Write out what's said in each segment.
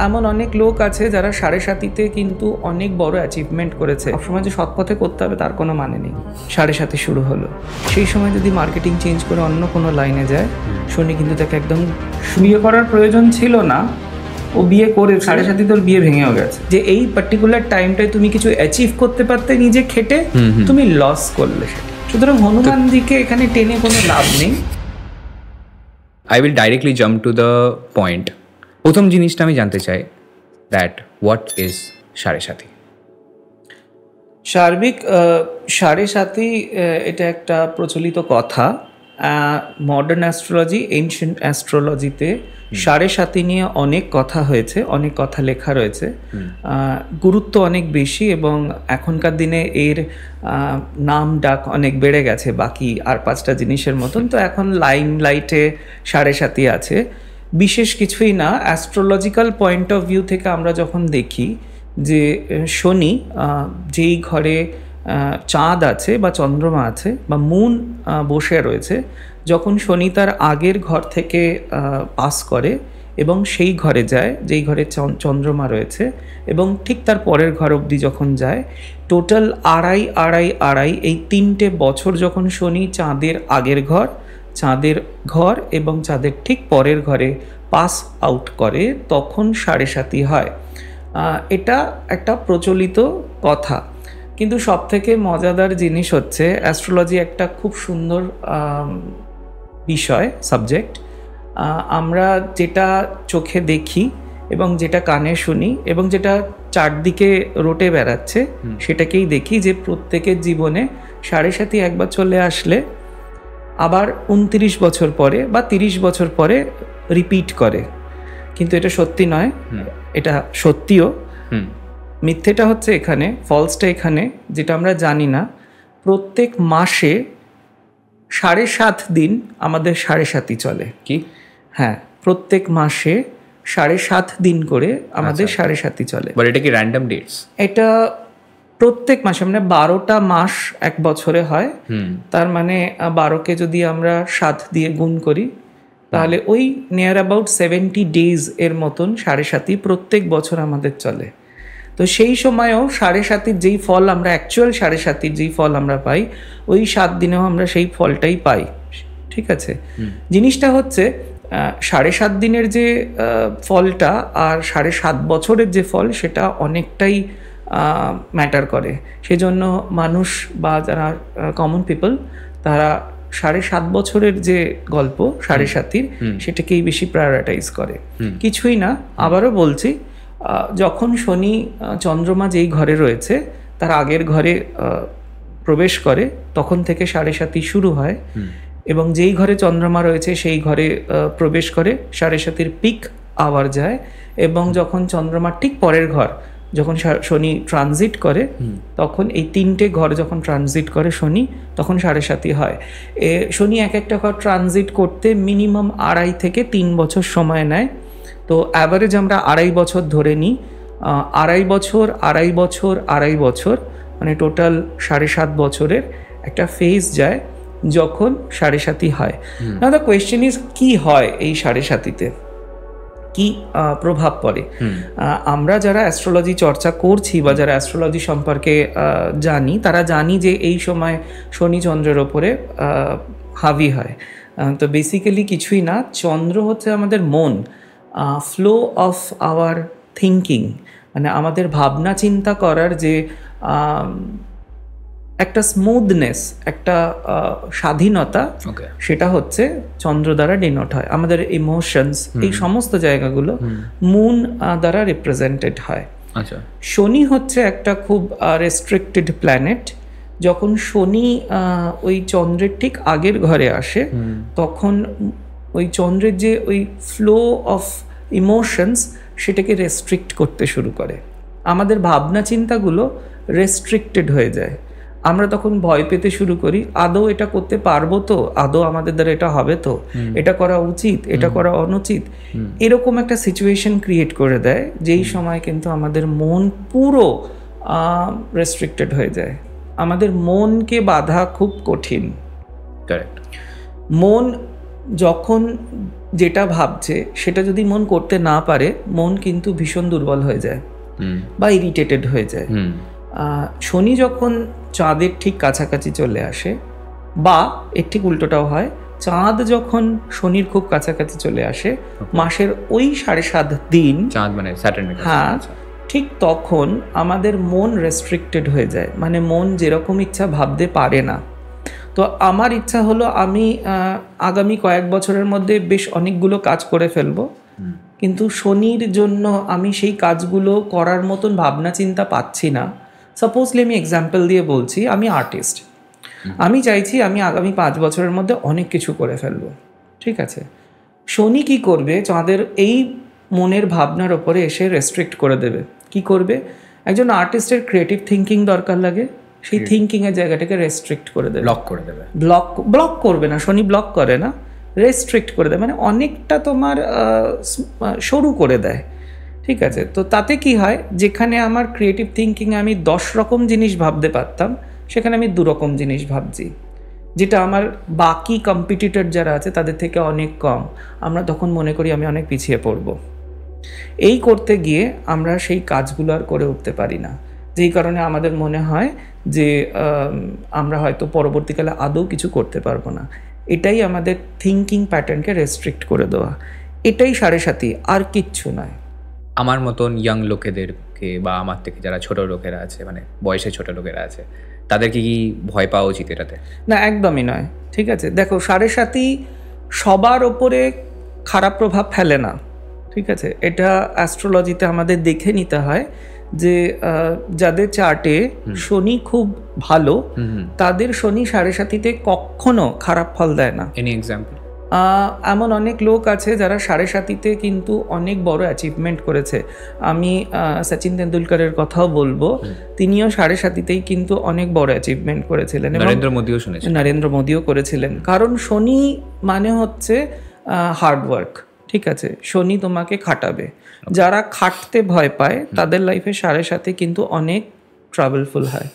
এমন অনেক লোক আছে যারা 7.5-তে কিন্তু অনেক বড় অ্যাচিভমেন্ট করেছে। সবসময় যে সৎ পথে করতে হবে তার কোনো মানে নেই। 7.5 শুরু হলো, সেই সময় যদি মার্কেটিং চেঞ্জ করে অন্য কোনো লাইনে যায়, শনি কিন্তু তাকে একদম বিয়ে করার প্রয়োজন ছিল না, ও বিয়ে করে 7.5 তোর বিয়ে ভেঙেও গেছে। যে এই পার্টিকুলার টাইমটায় তুমি কিছু অ্যাচিভ করতে পারতে নিজে খেটে, তুমি লস করলে সেটা। সুতরাং হনুমানজিকে এখানে টেনে কোনো লাভ নেই। I will directly jump to the point. প্রথম জিনিসটা আমি জানতে চাই, দ্যাট হোয়াট ইজ 7.5? সার্বিক 7.5 এটা একটা প্রচলিত কথা। মডার্ন অ্যাস্ট্রোলজি, এনশিয়েন্ট অ্যাস্ট্রোলজিতে 7.5 নিয়ে অনেক কথা হয়েছে, অনেক কথা লেখা রয়েছে, গুরুত্ব অনেক বেশি, এবং এখনকার দিনে এর নাম ডাক অনেক বেড়ে গেছে বাকি আর 5টা জিনিসের মতন। তো এখন লাইটে 7.5 আছে, বিশেষ কিছুই না। অ্যাস্ট্রোলজিক্যাল পয়েন্ট অফ ভিউ থেকে আমরা যখন দেখি যে শনি যেই ঘরে চাঁদ আছে বা চন্দ্রমা আছে বা মুন বসে রয়েছে, যখন শনি তার আগের ঘর থেকে পাস করে এবং সেই ঘরে যায় যেই ঘরে চন্দ্রমা রয়েছে, এবং ঠিক তার পরের ঘর অবধি যখন যায়, টোটাল আড়াই এই 3টে বছর যখন শনি চাঁদের আগের ঘর, চাঁদের ঘর এবং চাঁদের ঠিক পরের ঘরে পাস আউট করে, তখন 7.5 হয়। এটা একটা প্রচলিত কথা। কিন্তু সবথেকে মজাদার জিনিস হচ্ছে, অ্যাস্ট্রোলজি একটা খুব সুন্দর বিষয়, সাবজেক্ট। আমরা যেটা চোখে দেখি এবং যেটা কানে শুনি এবং যেটা চারদিকে রটে বেড়াচ্ছে, সেটাকেই দেখি যে প্রত্যেকের জীবনে 7.5 একবার চলে আসলে আবার 29 বছর পরে বা 30 বছর পরে রিপিট করে। কিন্তু এটা সত্যি নয়, এটা সত্যিও। মিথ্যেটা হচ্ছে এখানে, ফলসটা এখানে, যেটা আমরা জানি না। প্রত্যেক মাসে 7.5 দিন আমাদের 7.5 চলে। কি? হ্যাঁ, প্রত্যেক মাসে 7.5 দিন করে আমাদের 7.5 চলে। বাট এটা কি র্যান্ডম ডেটস? এটা প্রত্যেক মাসে, মানে 12টা মাস এক বছরে হয়। তার মানে 12কে যদি আমরা 7 দিয়ে গুণ করি, তাহলে ওই নিয়ার অ্যাবাউট 70 ডেজ এর মতন 7.5 প্রত্যেক বছর আমাদের চলে। তো সেই সময়ও 7.5 যেই ফল আমরা, অ্যাকচুয়াল 7.5 যেই ফল আমরা পাই, ওই 7 দিনেও আমরা সেই ফলটাই পাই। ঠিক আছে? জিনিসটা হচ্ছে 7.5 দিনের যে ফলটা আর 7.5 বছরের যে ফল, সেটা অনেকটাই ম্যাটার করে। সেজন্য মানুষ বা যারা কমন পিপল, তারা 7.5 বছরের যে গল্প 7.5, সেটাকেই বেশি প্রায়োরিটাইজ করে। কিছুই না, আবারও বলছি, যখন শনি চন্দ্রমা যেই ঘরে রয়েছে তার আগের ঘরে প্রবেশ করে, তখন থেকে 7.5 শুরু হয়, এবং যেই ঘরে চন্দ্রমা রয়েছে সেই ঘরে প্রবেশ করে 7.5 পিক আবার যায়, এবং যখন চন্দ্রমার ঠিক পরের ঘর যখন শনি ট্রানজিট করে, তখন এই 3টে ঘর যখন ট্রানজিট করে শনি, তখন 7.5 হয়। শনি এক একটা ঘর ট্রানজিট করতে মিনিমাম 2.5 থেকে 3 বছর সময় নেয়। তো অ্যাভারেজ আমরা 2.5 বছর ধরে নিই। 2.5 বছর, 2.5 বছর, 2.5 বছর, মানে টোটাল 7.5 বছরের একটা ফেজ যায় যখন 7.5 হয়। নাও দ্য কোয়েশ্চেন ইজ, কি হয় এই 7.5-তে, কি প্রভাব পড়ে? আমরা যারা অ্যাস্ট্রোলজি চর্চা করছি বা যারা অ্যাস্ট্রোলজি সম্পর্কে জানি, তারা জানি যে এই সময় শনি চন্দ্রের ওপরে হাবি হয়। তো বেসিক্যালি কিছুই না, চন্দ্র হচ্ছে আমাদের মন, ফ্লো অফ আওয়ার থিঙ্কিং, মানে আমাদের ভাবনা চিন্তা করার যে একটা স্মুথনেস, একটা স্বাধীনতা, সেটা হচ্ছে চন্দ্র দ্বারা ডিনোট হয়। আমাদের ইমোশনস, এই সমস্ত জায়গাগুলো মুন দ্বারা রিপ্রেজেন্টেড হয়। শনি হচ্ছে একটা খুব রেস্ট্রিক্টেড প্ল্যানেট। যখন শনি ওই চন্দ্রের ঠিক আগের ঘরে আসে, তখন ওই চন্দ্রের যে ওই ফ্লো অফ ইমোশনস, সেটাকে রেস্ট্রিক্ট করতে শুরু করে। আমাদের ভাবনা চিন্তাগুলো রেস্ট্রিক্টেড হয়ে যায়। আমরা তখন ভয় পেতে শুরু করি, আদৌ এটা করতে পারবো তো, আদৌ আমাদের দ্বারা এটা হবে তো, এটা করা উচিত, এটা করা অনুচিত, এরকম একটা সিচুয়েশন ক্রিয়েট করে দেয়, যেই সময় কিন্তু আমাদের মন পুরো রেস্ট্রিক্টেড হয়ে যায়। আমাদের মনকে বাঁধা খুব কঠিন। কারেক্ট। মন যখন যেটা ভাবছে সেটা যদি মন করতে না পারে, মন কিন্তু ভীষণ দুর্বল হয়ে যায় বা ইরিটেটেড হয়ে যায়। শনি যখন চাঁদের ঠিক কাছাকাছি চলে আসে, বা এর ঠিক উল্টোটাও হয়, চাঁদ যখন শনির খুব কাছাকাছি চলে আসে মাসের ওই 7.5 দিন, চাঁদ মানে স্যাটার্ন, হ্যাঁ, ঠিক তখন আমাদের মন রেস্ট্রিক্টেড হয়ে যায়, মানে মন যেরকম ইচ্ছা ভাবতে পারে না। তো আমার ইচ্ছা হলো আমি আগামী কয়েক বছরের মধ্যে বেশ অনেকগুলো কাজ করে ফেলবো, কিন্তু শনির জন্য আমি সেই কাজগুলো করার মতন ভাবনা চিন্তা পাচ্ছি না। সাপোজলি আমি এক্সাম্পল দিয়ে বলছি, আমি আর্টিস্ট, আমি চাইছি আমি আগামী 5 বছরের মধ্যে অনেক কিছু করে ফেলবো, ঠিক আছে। শনি কি করবে, চাঁদের এই মনের ভাবনার ওপরে এসে রেস্ট্রিক্ট করে দেবে। কি করবে, একজন আর্টিস্টের ক্রিয়েটিভ থিঙ্কিং দরকার লাগে, সেই থিঙ্কিংয়ের জায়গাটাকে রেস্ট্রিক্ট করে দেবে, ব্লক করে দেবে। ব্লক করবে না, শনি ব্লক করে না, রেস্ট্রিক্ট করে দেয়, মানে অনেকটা তোমার সরু করে দেয়, ঠিক আছে। তো তাতে কি হয়, যেখানে আমার ক্রিয়েটিভ থিঙ্কিংয়ে আমি 10 রকম জিনিস ভাবতে পারতাম, সেখানে আমি 2 রকম জিনিস ভাবছি, যেটা আমার বাকি কম্পিটিটর যারা আছে তাদের থেকে অনেক কম। আমরা তখন মনে করি আমি অনেক পিছিয়ে পড়ব। এই করতে গিয়ে আমরা সেই কাজগুলো আর করে উঠতে পারি না, যেই কারণে আমাদের মনে হয় যে আমরা হয়তো পরবর্তীকালে আদৌ কিছু করতে পারবো না। এটাই আমাদের থিঙ্কিং প্যাটার্নকে রেস্ট্রিক্ট করে দেওয়া, এটাই 7.5, আর কিচ্ছু নয়। আমার মতন ইয়াং লোকেদেরকে বা আমার থেকে যারা ছোট লোকেরা আছে, মানে বয়সে ছোট লোকেরা আছে, তাদেরকে কি ভয় পাওয়া উচিত এটাতে? না, একদমই নয়, ঠিক আছে। দেখো, 7.5 সবার ওপরে খারাপ প্রভাব ফেলে না, ঠিক আছে। এটা অ্যাস্ট্রোলজিতে আমাদের দেখে নিতে হয় যে যাদের চার্টে শনি খুব ভালো, তাদের শনি 7.5-তে কখনো খারাপ ফল দেয় না। Any example? এমন অনেক লোক আছে যারা 7.5-তে কিন্তু অনেক বড় অ্যাচিভমেন্ট করেছে। আমি সচিন তেন্ডুলকরের কথাও বলবো, তিনিও 7.5-তেই কিন্তু অনেক বড় অ্যাচিভমেন্ট করেছিলেন। নরেন্দ্র মোদিও করেছিলেন, কারণ শনি মানে হচ্ছে হার্ডওয়ার্ক, ঠিক আছে। শনি তোমাকে খাটাবে। যারা খাটতে ভয় পায় তাদের লাইফে 7.5 কিন্তু অনেক ট্রাবলফুল হয়।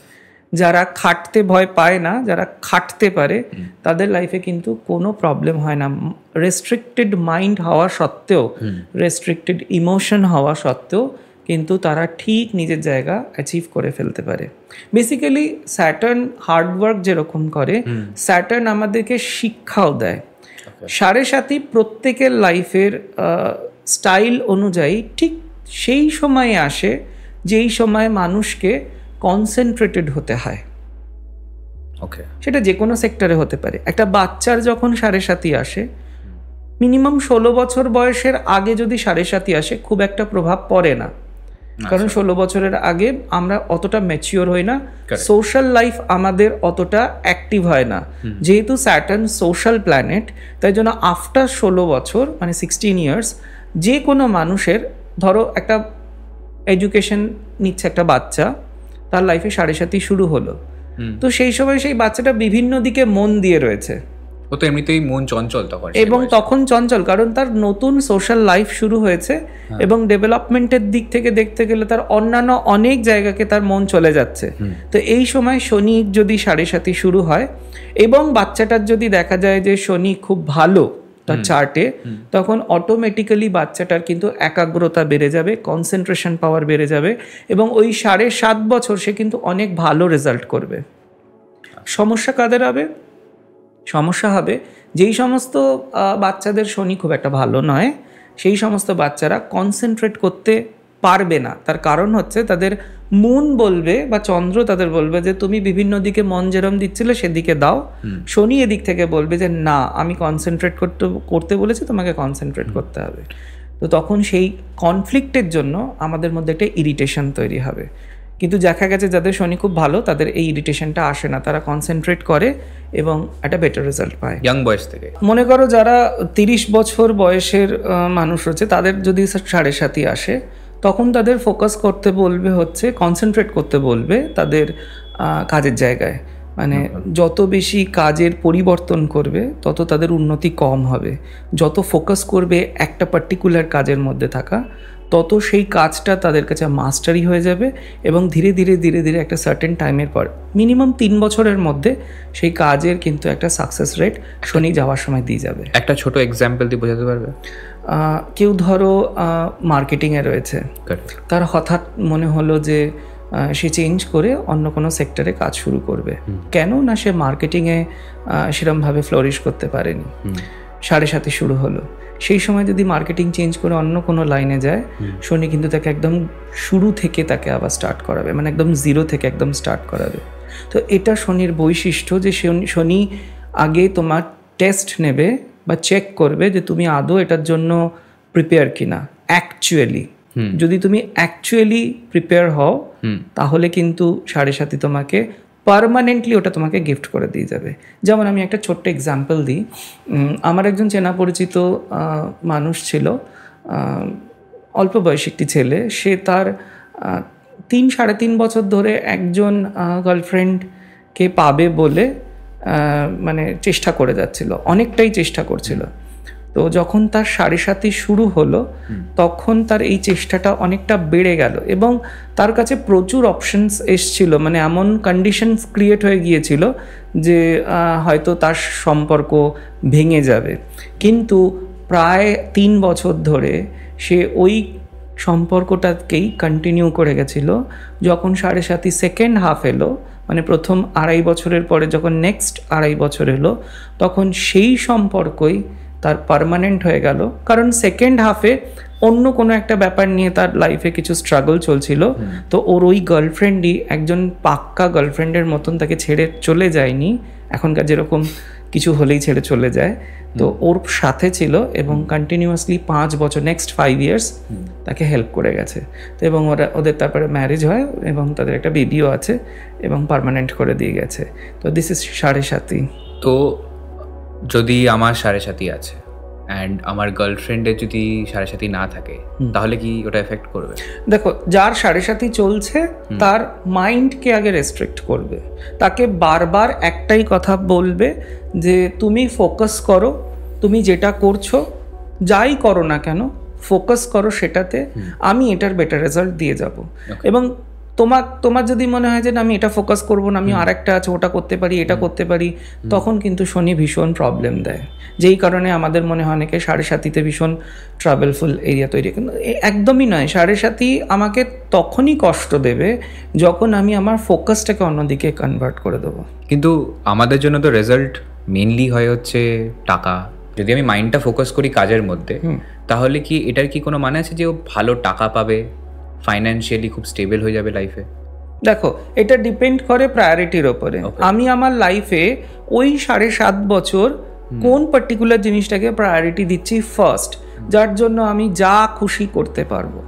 যারা খাটতে ভয় পায় না, যারা খাটতে পারে, তাদের লাইফে কিন্তু কোনো প্রবলেম হয় না। রেস্ট্রিক্টেড মাইন্ড হওয়া সত্ত্বেও, রেস্ট্রিক্টেড ইমোশন হওয়া সত্ত্বেও কিন্তু তারা ঠিক নিজের জায়গা অ্যাচিভ করে ফেলতে পারে। বেসিক্যালি স্যাটার্ন হার্ডওয়ার্ক যেরকম করে, স্যাটার্ন আমাদেরকে শিক্ষাও দেয়। 7.5 প্রত্যেকের লাইফের স্টাইল অনুযায়ী ঠিক সেই সময়ে আসে যেই সময় মানুষকে কনসেন্ট্রেটেড হতে হয়। ওকে, সেটা যে কোনো সেক্টরে হতে পারে। একটা বাচ্চার যখন 7.5 আসে, মিনিমাম 16 বছর বয়সের আগে যদি 7.5 আসে, খুব একটা প্রভাব পড়ে না, কারণ 16 বছরের আগে আমরা অতটা ম্যাচিওর হই না, সোশ্যাল লাইফ আমাদের অতটা অ্যাক্টিভ হয় না। যেহেতু স্যাটার্ন সোশ্যাল প্ল্যানেট, তাই জন্য আফটার 16 বছর মানে 16 ইয়ার্স যে কোনো মানুষের, ধরো একটা এডুকেশন নিচ্ছে একটা বাচ্চা, তার লাইফে 7.5 শুরু হলো, তো সেই সময় সেই বাচ্চাটা বিভিন্ন দিকে মন দিয়ে রয়েছে, ও তো এমনিতেই মন চঞ্চল তখন, এবং তখন চঞ্চল কারণ তার নতুন সোশ্যাল লাইফ শুরু হয়েছে, এবং ডেভেলপমেন্টের দিক থেকে দেখতে গেলে তার অন্যান্য অনেক জায়গাকে তার মন চলে যাচ্ছে। তো এই সময় শনি যদি 7.5 শুরু হয় এবং বাচ্চাটার যদি দেখা যায় যে শনি খুব ভালো তার চার্টে, তখন অটোমেটিক্যালি বাচ্চাটার কিন্তু একাগ্রতা বেড়ে যাবে, কনসেন্ট্রেশন পাওয়ার বেড়ে যাবে, এবং ওই 7.5 বছর সে কিন্তু অনেক ভালো রেজাল্ট করবে। সমস্যা কাদের হবে? সমস্যা হবে যেই সমস্ত বাচ্চাদের শনি খুব একটা ভালো নয়, সেই সমস্ত বাচ্চারা কনসেন্ট্রেট করতে পারবে না। তার কারণ হচ্ছে তাদের মুন বলবে বা চন্দ্র তাদের বলবে যে তুমি বিভিন্ন দিকে মন যেরম দিচ্ছিলে সেদিকে দাও। শনি এদিক থেকে বলবে যে না, আমি কনসেন্ট্রেট করতে বলেছি, তোমাকে কনসেন্ট্রেট করতে হবে। তো তখন সেই কনফ্লিক্টের জন্য আমাদের মধ্যে একটা ইরিটেশন তৈরি হবে। কিন্তু দেখা গেছে যাদের শনি খুব ভালো, তাদের এই ইরিটেশনটা আসে না, তারা কনসেন্ট্রেট করে এবং একটা বেটার রেজাল্ট পায় ইয়াং বয়স থেকে। মনে করো যারা 30 বছর বয়সের মানুষ রয়েছে, তাদের যদি 7.5 আসে, তখন তাদের ফোকাস করতে বলবে হচ্ছে, কনসেন্ট্রেট করতে বলবে তাদের কাজের জায়গায়। মানে যত বেশি কাজের পরিবর্তন করবে তত তাদের উন্নতি কম হবে। যত ফোকাস করবে একটা পার্টিকুলার কাজের মধ্যে থাকা, তত সেই কাজটা তাদের কাছে মাস্টারি হয়ে যাবে এবং ধীরে ধীরে ধীরে ধীরে একটা সার্টেন টাইমের পর মিনিমাম 3 বছরের মধ্যে সেই কাজের কিন্তু একটা সাকসেস রেট শনি যাওয়ার সময় দিয়ে যাবে। একটা ছোট এক্সাম্পল দিয়ে বোঝাতে পারবে? কেউ ধরো মার্কেটিংয়ে রয়েছে, তার হঠাৎ মনে হলো যে সে চেঞ্জ করে অন্য কোনো সেক্টরে কাজ শুরু করবে, কেন না সে মার্কেটিংয়ে সেরমভাবে ফ্লোরিশ করতে পারেনি, 7.5 শুরু হলো, সেই সময় যদি মার্কেটিং চেঞ্জ করে অন্য কোনো লাইনে যায়, শনি কিন্তু তাকে একদম শুরু থেকে তাকে আবার স্টার্ট করাবে, মানে একদম জিরো থেকে একদম স্টার্ট করাবে। তো এটা শনির বৈশিষ্ট্য যে শনি আগে তোমার টেস্ট নেবে বা চেক করবে যে তুমি আদৌ এটার জন্য প্রিপেয়ার কিনা। অ্যাকচুয়ালি যদি তুমি অ্যাকচুয়ালি প্রিপেয়ার হও তাহলে কিন্তু 7.5 তোমাকে পার্মানেন্টলি ওটা তোমাকে গিফট করে দিয়ে যাবে। যেমন আমি একটা ছোট্ট এক্সাম্পল দিই। আমার একজন চেনা পরিচিত মানুষ ছিল, অল্প বয়সী একটি ছেলে। সে তার 3-3.5 বছর ধরে একজন গার্লফ্রেন্ডকে পাবে বলে মানে চেষ্টা করে যাচ্ছিল, অনেকটাই চেষ্টা করছিল। তো যখন তার 7.5 শুরু হলো তখন তার এই চেষ্টাটা অনেকটা বেড়ে গেল এবং তার কাছে প্রচুর অপশনস এসছিল, মানে এমন কন্ডিশনস ক্রিয়েট হয়ে গিয়েছিল যে হয়তো তার সম্পর্ক ভেঙে যাবে। কিন্তু প্রায় 3 বছর ধরে সে ওই সম্পর্কটাকেই কন্টিনিউ করে গেছিল। যখন 7.5 সেকেন্ড হাফ এলো, মানে প্রথম 2.5 বছরের পরে যখন নেক্সট 2.5 বছর এলো, তখন সেই সম্পর্কই তার পার্মানেন্ট হয়ে গেল। কারণ সেকেন্ড হাফে অন্য কোনো একটা ব্যাপার নিয়ে তার লাইফে কিছু স্ট্রাগল চলছিল, তো ওর ওই গার্লফ্রেন্ডই একজন পাক্কা গার্লফ্রেন্ডের মতন তাকে ছেড়ে চলে যায়নি। এখনকার যেরকম কিছু হলেই ছেড়ে চলে যায়, তো ওর সাথে ছিল এবং কন্টিনিউয়াসলি 5 বছর, নেক্সট 5 ইয়ার্স তাকে হেল্প করে গেছে। তো এবং ওদের তারপরে ম্যারেজ হয় এবং তাদের একটা বেবিও আছে এবং পার্মানেন্ট করে দিয়ে গেছে। তো দিস ইজ 7.5। তো যদি আমার 7.5 আছে অ্যান্ড আমার গার্লফ্রেন্ডের যদি 7.5 না থাকে, তাহলে কি ওটা এফেক্ট করবে? দেখো, যার 7.5 চলছে তার মাইন্ডকে আগে রেস্ট্রিক্ট করবে, তাকে বারবার একটাই কথা বলবে যে তুমি ফোকাস করো, তুমি যেটা করছো যাই করো না কেন ফোকাস করো সেটাতে, আমি এটার বেটার রেজাল্ট দিয়ে যাব। এবং তোমার যদি মনে হয় যে না আমি এটা ফোকাস করবো না, আমি আরেকটা আছে ওটা করতে পারি, এটা করতে পারি, তখন কিন্তু শনি ভীষণ প্রবলেম দেয়। যেই কারণে আমাদের মনে হয় অনেকে 7.5-তে ভীষণ ট্রাভেলফুল এরিয়া তৈরি, কিন্তু একদমই নয়। 7.5 আমাকে তখনই কষ্ট দেবে যখন আমি আমার ফোকাসটাকে অন্যদিকে কনভার্ট করে দেবো। কিন্তু আমাদের জন্য তো রেজাল্ট মেনলি হয় হচ্ছে টাকা। যদি আমি মাইন্ডটা ফোকাস করি কাজের মধ্যে, তাহলে কি এটার কি কোনো মানে আছে যে ও ভালো টাকা পাবে, ফাইন্যান্সিয়ালি খুব স্টেবল হয়ে যাবে লাইফে? দেখো, এটা ডিপেন্ড করে প্রায়োরিটির ওপরে। আমি আমার লাইফে ওই 7.5 বছর কোন পার্টিকুলার জিনিসটাকে প্রায়োরিটি দিচ্ছি ফার্স্ট, যার জন্য আমি যা খুশি করতে পারবো।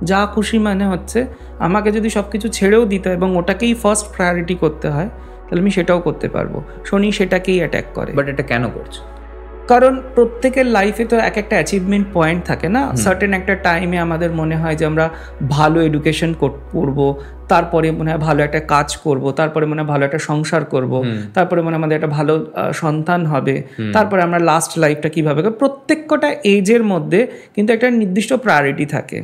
যা খুশি মানে হচ্ছে আমাকে যদি সব কিছু ছেড়েও দিতে হয় এবং ওটাকেই ফার্স্ট প্রায়োরিটি করতে হয়, তাহলে আমি সেটাও করতে পারবো। শনি সেটাকেই অ্যাট্যাক করে। বাট এটা কেন করছে? কারণ প্রত্যেকের লাইফে তো এক একটা অ্যাচিভমেন্ট পয়েন্ট থাকে না। সার্টেন একটা টাইমে আমাদের মনে হয় যে আমরা ভালো এডুকেশন করবো, তারপরে মনে হয় ভালো একটা কাজ করব, তারপরে মনে হয় ভালো একটা সংসার করব, তারপরে মনে হয় আমাদের একটা ভালো সন্তান হবে, তারপরে আমরা লাস্ট লাইফটা কীভাবে। প্রত্যেকটা এজের মধ্যে কিন্তু একটা নির্দিষ্ট প্রায়োরিটি থাকে।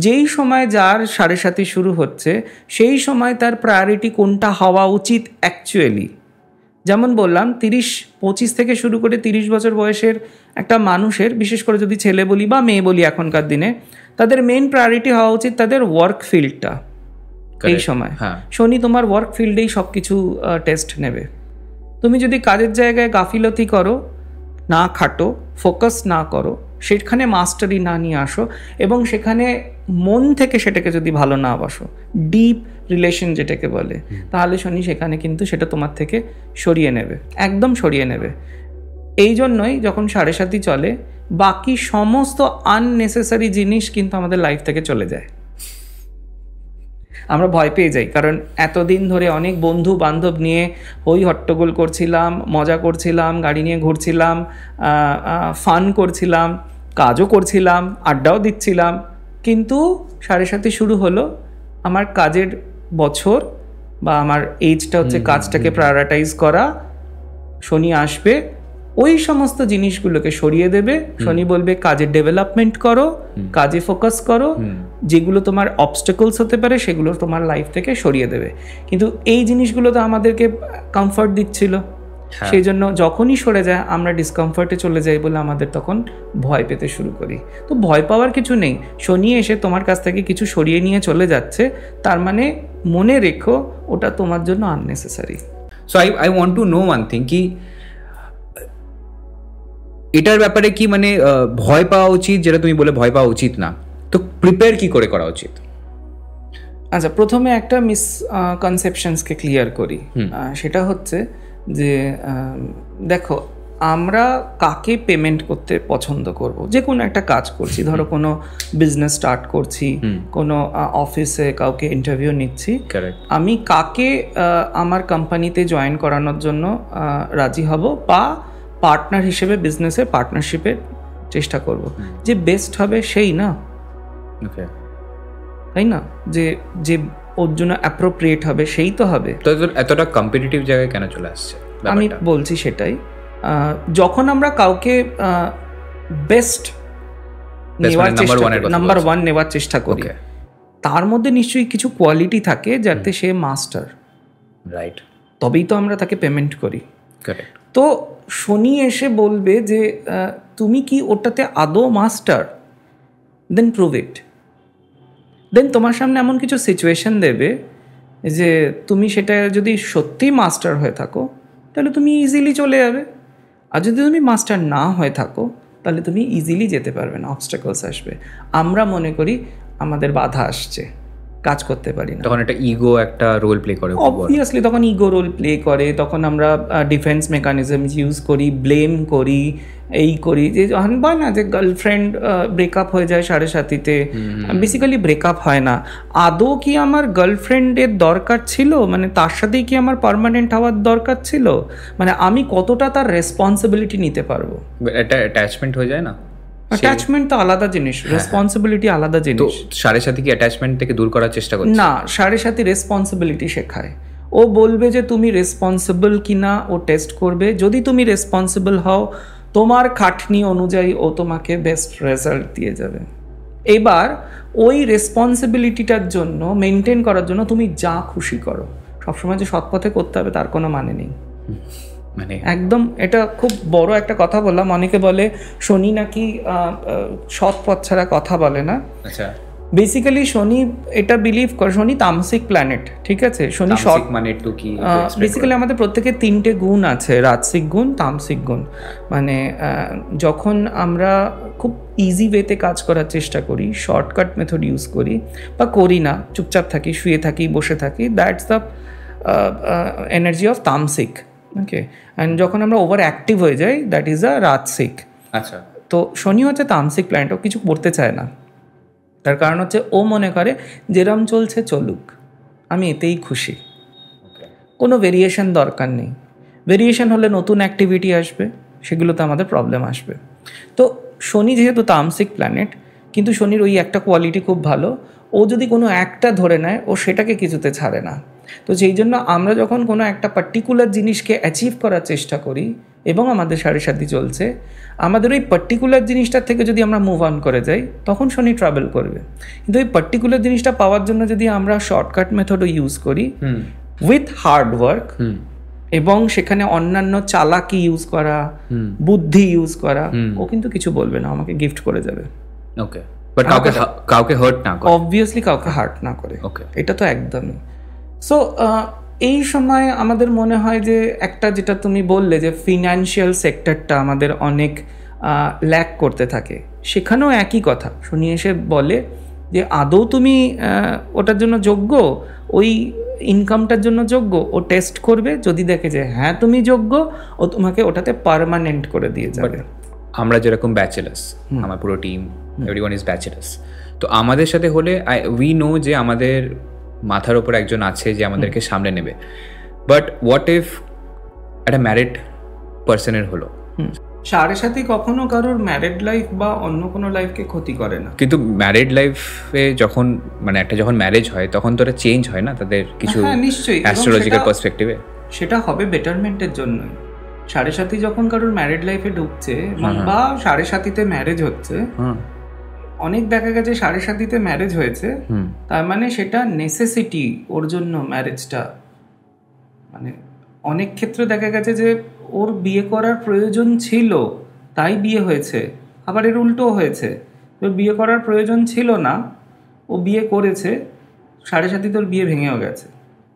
যেই সময় যার 7.5 শুরু হচ্ছে সেই সময় তার প্রায়োরিটি কোনটা হওয়া উচিত অ্যাকচুয়ালি। যেমন বললাম 30-25 থেকে শুরু করে 30 বছর বয়সের একটা মানুষের, বিশেষ করে যদি ছেলে বলি বা মেয়ে বলি এখনকার দিনে, তাদের মেন প্রায়োরিটি হওয়া উচিত তাদের ওয়ার্ক ফিল্ডটা। এই সময় শনি তোমার ওয়ার্ক ফিল্ডেই সব কিছু টেস্ট নেবে। তুমি যদি কাজের জায়গায় গাফিলতি করো, না খাটো, ফোকাস না করো, সেখানে মাস্টারি না নিয়ে আসো এবং সেখানে মন থেকে সেটাকে যদি ভালো না বাসো, ডিপ রিলেশন যেটাকে বলে, তাহলে শনি সেখানে কিন্তু সেটা তোমার থেকে সরিয়ে নেবে, একদম সরিয়ে নেবে। এই জন্যই যখন 7.5 চলে বাকি সমস্ত আননেসেসারি জিনিস কিন্তু আমাদের লাইফ থেকে চলে যায়। আমরা ভয় পেয়ে যাই, কারণ এতদিন ধরে অনেক বন্ধু বান্ধব নিয়ে হই হট্টগোল করছিলাম, মজা করছিলাম, গাড়ি নিয়ে ঘুরছিলাম, ফান করছিলাম, কাজও করছিলাম, আড্ডাও দিচ্ছিলাম, কিন্তু 7.5 শুরু হলো, আমার কাজের বছর বা আমার এজটা হচ্ছে কাজটাকে প্রায়োরিটাইজ করা। শনি আসবে, ওই সমস্ত জিনিসগুলোকে সরিয়ে দেবে। শনি বলবে কাজে ডেভেলপমেন্ট করো, কাজে ফোকাস করো, যেগুলো তোমার অবস্টাকলস হতে পারে সেগুলো তোমার লাইফ থেকে সরিয়ে দেবে। কিন্তু এই জিনিসগুলো তো আমাদেরকে কমফর্ট দিচ্ছিল, সেই জন্য যখনই সরে যায় আমরা ডিসকমফর্টে চলে যাই বলে আমাদের তখন ভয় পেতে শুরু করি। তো ভয় পাওয়ার কিছু নেই, শনি এসে তোমার কাছ থেকে কিছু সরিয়ে নিয়ে চলে যাচ্ছে, তার মানে মনে রেখো ওটা তোমার জন্য unnecessary. So I want to know one thing, কি এটার ব্যাপারে কি মানে ভয় পাওয়া উচিত, যেটা তুমি বলে ভয় পাওয়া উচিত না, তো প্রিপেয়ার কি করে করা উচিত? আচ্ছা, প্রথমে একটা মিসকনসেপশনসকে ক্লিয়ার করি। সেটা হচ্ছে যে দেখো, আমরা কাকে পেমেন্ট করতে পছন্দ করব? যে কোনো একটা কাজ করছি, ধরো কোনো বিজনেস স্টার্ট করছি, কোনো অফিসে কাউকে ইন্টারভিউ নিচ্ছি, আমি কাকে আমার কোম্পানিতে জয়েন করানোর জন্য রাজি হব বা পার্টনার হিসেবে বিজনেসে পার্টনারশিপের চেষ্টা করব, যে বেস্ট হবে সেই না, তাই না? যে যে ওর জন্য অ্যাপ্রোপ্রিয়েট হবে সেই তো হবে। তো এতটা কম্পিটিটিভ জায়গায় কেন চলে আসছে? আমি বলছি সেটাই, যখন আমরা কাউকে বেস্ট নাম্বার ওয়ান নেওয়ার চেষ্টা করি, তার মধ্যে নিশ্চয়ই কিছু কোয়ালিটি থাকে যাতে সে মাস্টার, রাইট? তবেই তো আমরা তাকে পেমেন্ট করি। তো শনি এসে বলবে যে তুমি কি ওটাতে আদৌ মাস্টার? দেন প্রুভ ইট। দেন তোমার সামনে এমন কিছু সিচুয়েশন দেবে যে তুমি সেটা যদি সত্যি মাস্টার হয়ে থাকো তাহলে তুমি ইজিলি চলে যাবে, আর যদি তুমি মাস্টার না হয়ে থাকো তাহলে তুমি ইজিলি যেতে পারবে না, অবস্টাকলস আসবে। আমরা মনে করি আমাদের বাধা আসছে, কাজ করতে পারি না, তখন একটা ইগো একটা রোল প্লে করে। অবভিয়াসলি তখন ইগো রোল প্লে করে, তখন আমরা ডিফেন্স মেকানিজম ইউজ করি, ব্লেম করি, এই করি। যে যখন বল না যে গার্লফ্রেন্ড ব্রেকআপ হয়ে যায় 7:30-তে, বেসিক্যালি ব্রেকআপ হয় না। আদৌ কি আমার গার্লফ্রেন্ডের দরকার ছিল? মানে তার সাথেই কি আমার পার্মানেন্ট হওয়ার দরকার ছিল? মানে আমি কতটা তার রেসপন্সিবিলিটি নিতে পারবো? এটা অ্যাটাচমেন্ট হয়ে যায় না? অ্যাটাচমেন্ট তো আলাদা জিনিস, রেসপন্সিবিলিটি আলাদা জিনিস। তো 7:30 কি অ্যাটাচমেন্ট থেকে দূর করার চেষ্টা করছে? না, 7:30 রেসপন্সিবিলিটি শেখায়। ও বলবে যে তুমি রেসপন্সিবল কিনা ও টেস্ট করবে। যদি তুমি রেসপন্সিবল হও, তোমার খাটনি অনুযায়ী ও তোমাকে বেস্ট রেজাল্ট দিয়ে যাবে। এবার ওই রেসপন্সিবিলিটিটার জন্য, মেনটেন করার জন্য তুমি যা খুশি করো। সবসময় যে সৎ পথে করতে হবে তার কোনো মানে নেই। মানে একদম এটা খুব বড় একটা কথা বললাম। অনেকে বলে শনি নাকি সৎ পথ ছাড়া কথা বলে না। আচ্ছা, বেসিক্যালি শনি এটা বিলিভ করে, শনি তামসিক প্ল্যানেট, ঠিক আছে? শনি সৎ মানে একটু কি বেসিক্যালি আমাদের প্রত্যেকের 3টে গুণ আছে, রাজসিক গুণ, তামসিক গুণ। মানে যখন আমরা খুব ইজি ওয়েতে কাজ করার চেষ্টা করি, শর্টকাট মেথড ইউজ করি বা করি না, চুপচাপ থাকি, শুয়ে থাকি, বসে থাকি, দ্যাটস দ্য এনার্জি অফ তামসিক। ওকে, অ্যান্ড যখন আমরা ওভার অ্যাক্টিভ হয়ে যাই, দ্যাট ইজ আ রাজসিক। আচ্ছা, তো শনি হচ্ছে তামসিক প্ল্যানেট, ও কিছু করতে চায় না। তার কারণ হচ্ছে ও মনে করে যেরম চলছে চলুক, আমি এতেই খুশি, কোনো ভেরিয়েশন দরকার নেই। ভেরিয়েশন হলে নতুন অ্যাক্টিভিটি আসবে, সেগুলোতে আমাদের প্রবলেম আসবে। তো শনি যেহেতু তামসিক প্ল্যানেট, কিন্তু শনির ওই একটা কোয়ালিটি খুব ভালো, ও যদি কোনো একটা ধরে নেয় ও সেটাকে কিছুতে ছাড়ে না। তো সেই জন্য আমরা যখন কোনো একটা পার্টিকুলার জিনিসকে অ্যাচিভ করার চেষ্টা করি এবং আমাদের 7:30 চলছে, আমাদের ওই পার্টিকুলার জিনিসটার থেকে যদি আমরা মুভ অন করে যাই, তখন শনি ট্রাভেল করবে। কিন্তু ওই পার্টিকুলার জিনিসটা পাওয়ার জন্য যদি আমরা শর্টকাট মেথডও ইউজ করি উইথ হার্ড ওয়ার্ক, এবং সেখানে অন্যান্য চালাকি ইউজ করা, বুদ্ধি ইউজ করা, ও কিন্তু কিছু বলবে না, আমাকে গিফট করে যাবে। ওকে, বাট কাউকে হার্ট না করে, অবভিয়াসলি কাউকে হার্ট না করে, এটা তো একদমই। সো এই সময় আমাদের মনে হয় যে একটা, যেটা তুমি বললে যে ফিনান্সিয়াল সেক্টরটা আমাদের অনেক ল্যাক করতে থাকে, সেখানেও একই কথা। শনি এসে বলে যে আদৌ তুমি ওটার জন্য যোগ্য, ওই ইনকামটার জন্য যোগ্য। ও টেস্ট করবে, যদি দেখে যে হ্যাঁ তুমি যোগ্য, ও তোমাকে ওটাতে পার্মানেন্ট করে দিয়ে যাবে। আমরা যেরকম ব্যাচেলার্স, আমার পুরো টিম এভরিওয়ান ইজ ব্যাচেলার্স, তো আমাদের সাথে হলে উই নো যে আমাদের মাথার ওপর একজন আছে যে আমাদেরকে সামলে নেবে। বাট হোয়াট ইফ একটা ম্যারিড পার্সনের হলো? 7:30 কখনো কারোর ম্যারিড লাইফ বা অন্য কোনো লাইফকে ক্ষতি করে না। কিন্তু ম্যারিড লাইফে যখন মানে একটা যখন ম্যারেজ হয়, তখন তো এটা চেঞ্জ হয় না তাদের কিছু নিশ্চয়ই অ্যাস্ট্রোলজিক্যাল পার্সপেক্টিভে। সেটা হবে বেটারমেন্টের জন্যই। সাড়ে যখন কারোর ম্যারিড লাইফে ঢুকছে বা সাড়ে ম্যারেজ হচ্ছে, অনেক দেখা গেছে সাড়ে ম্যারেজ হয়েছে, তার মানে সেটা নেসেসিটি ওর জন্য ম্যারেজটা। মানে অনেক ক্ষেত্রে দেখা গেছে যে ওর বিয়ে করার প্রয়োজন ছিল তাই বিয়ে হয়েছে, আবার এর উল্টো হয়েছে, ওর বিয়ে করার প্রয়োজন ছিল না, ও বিয়ে করেছে, সাড়ে তোর বিয়ে ভেঙেও গেছে।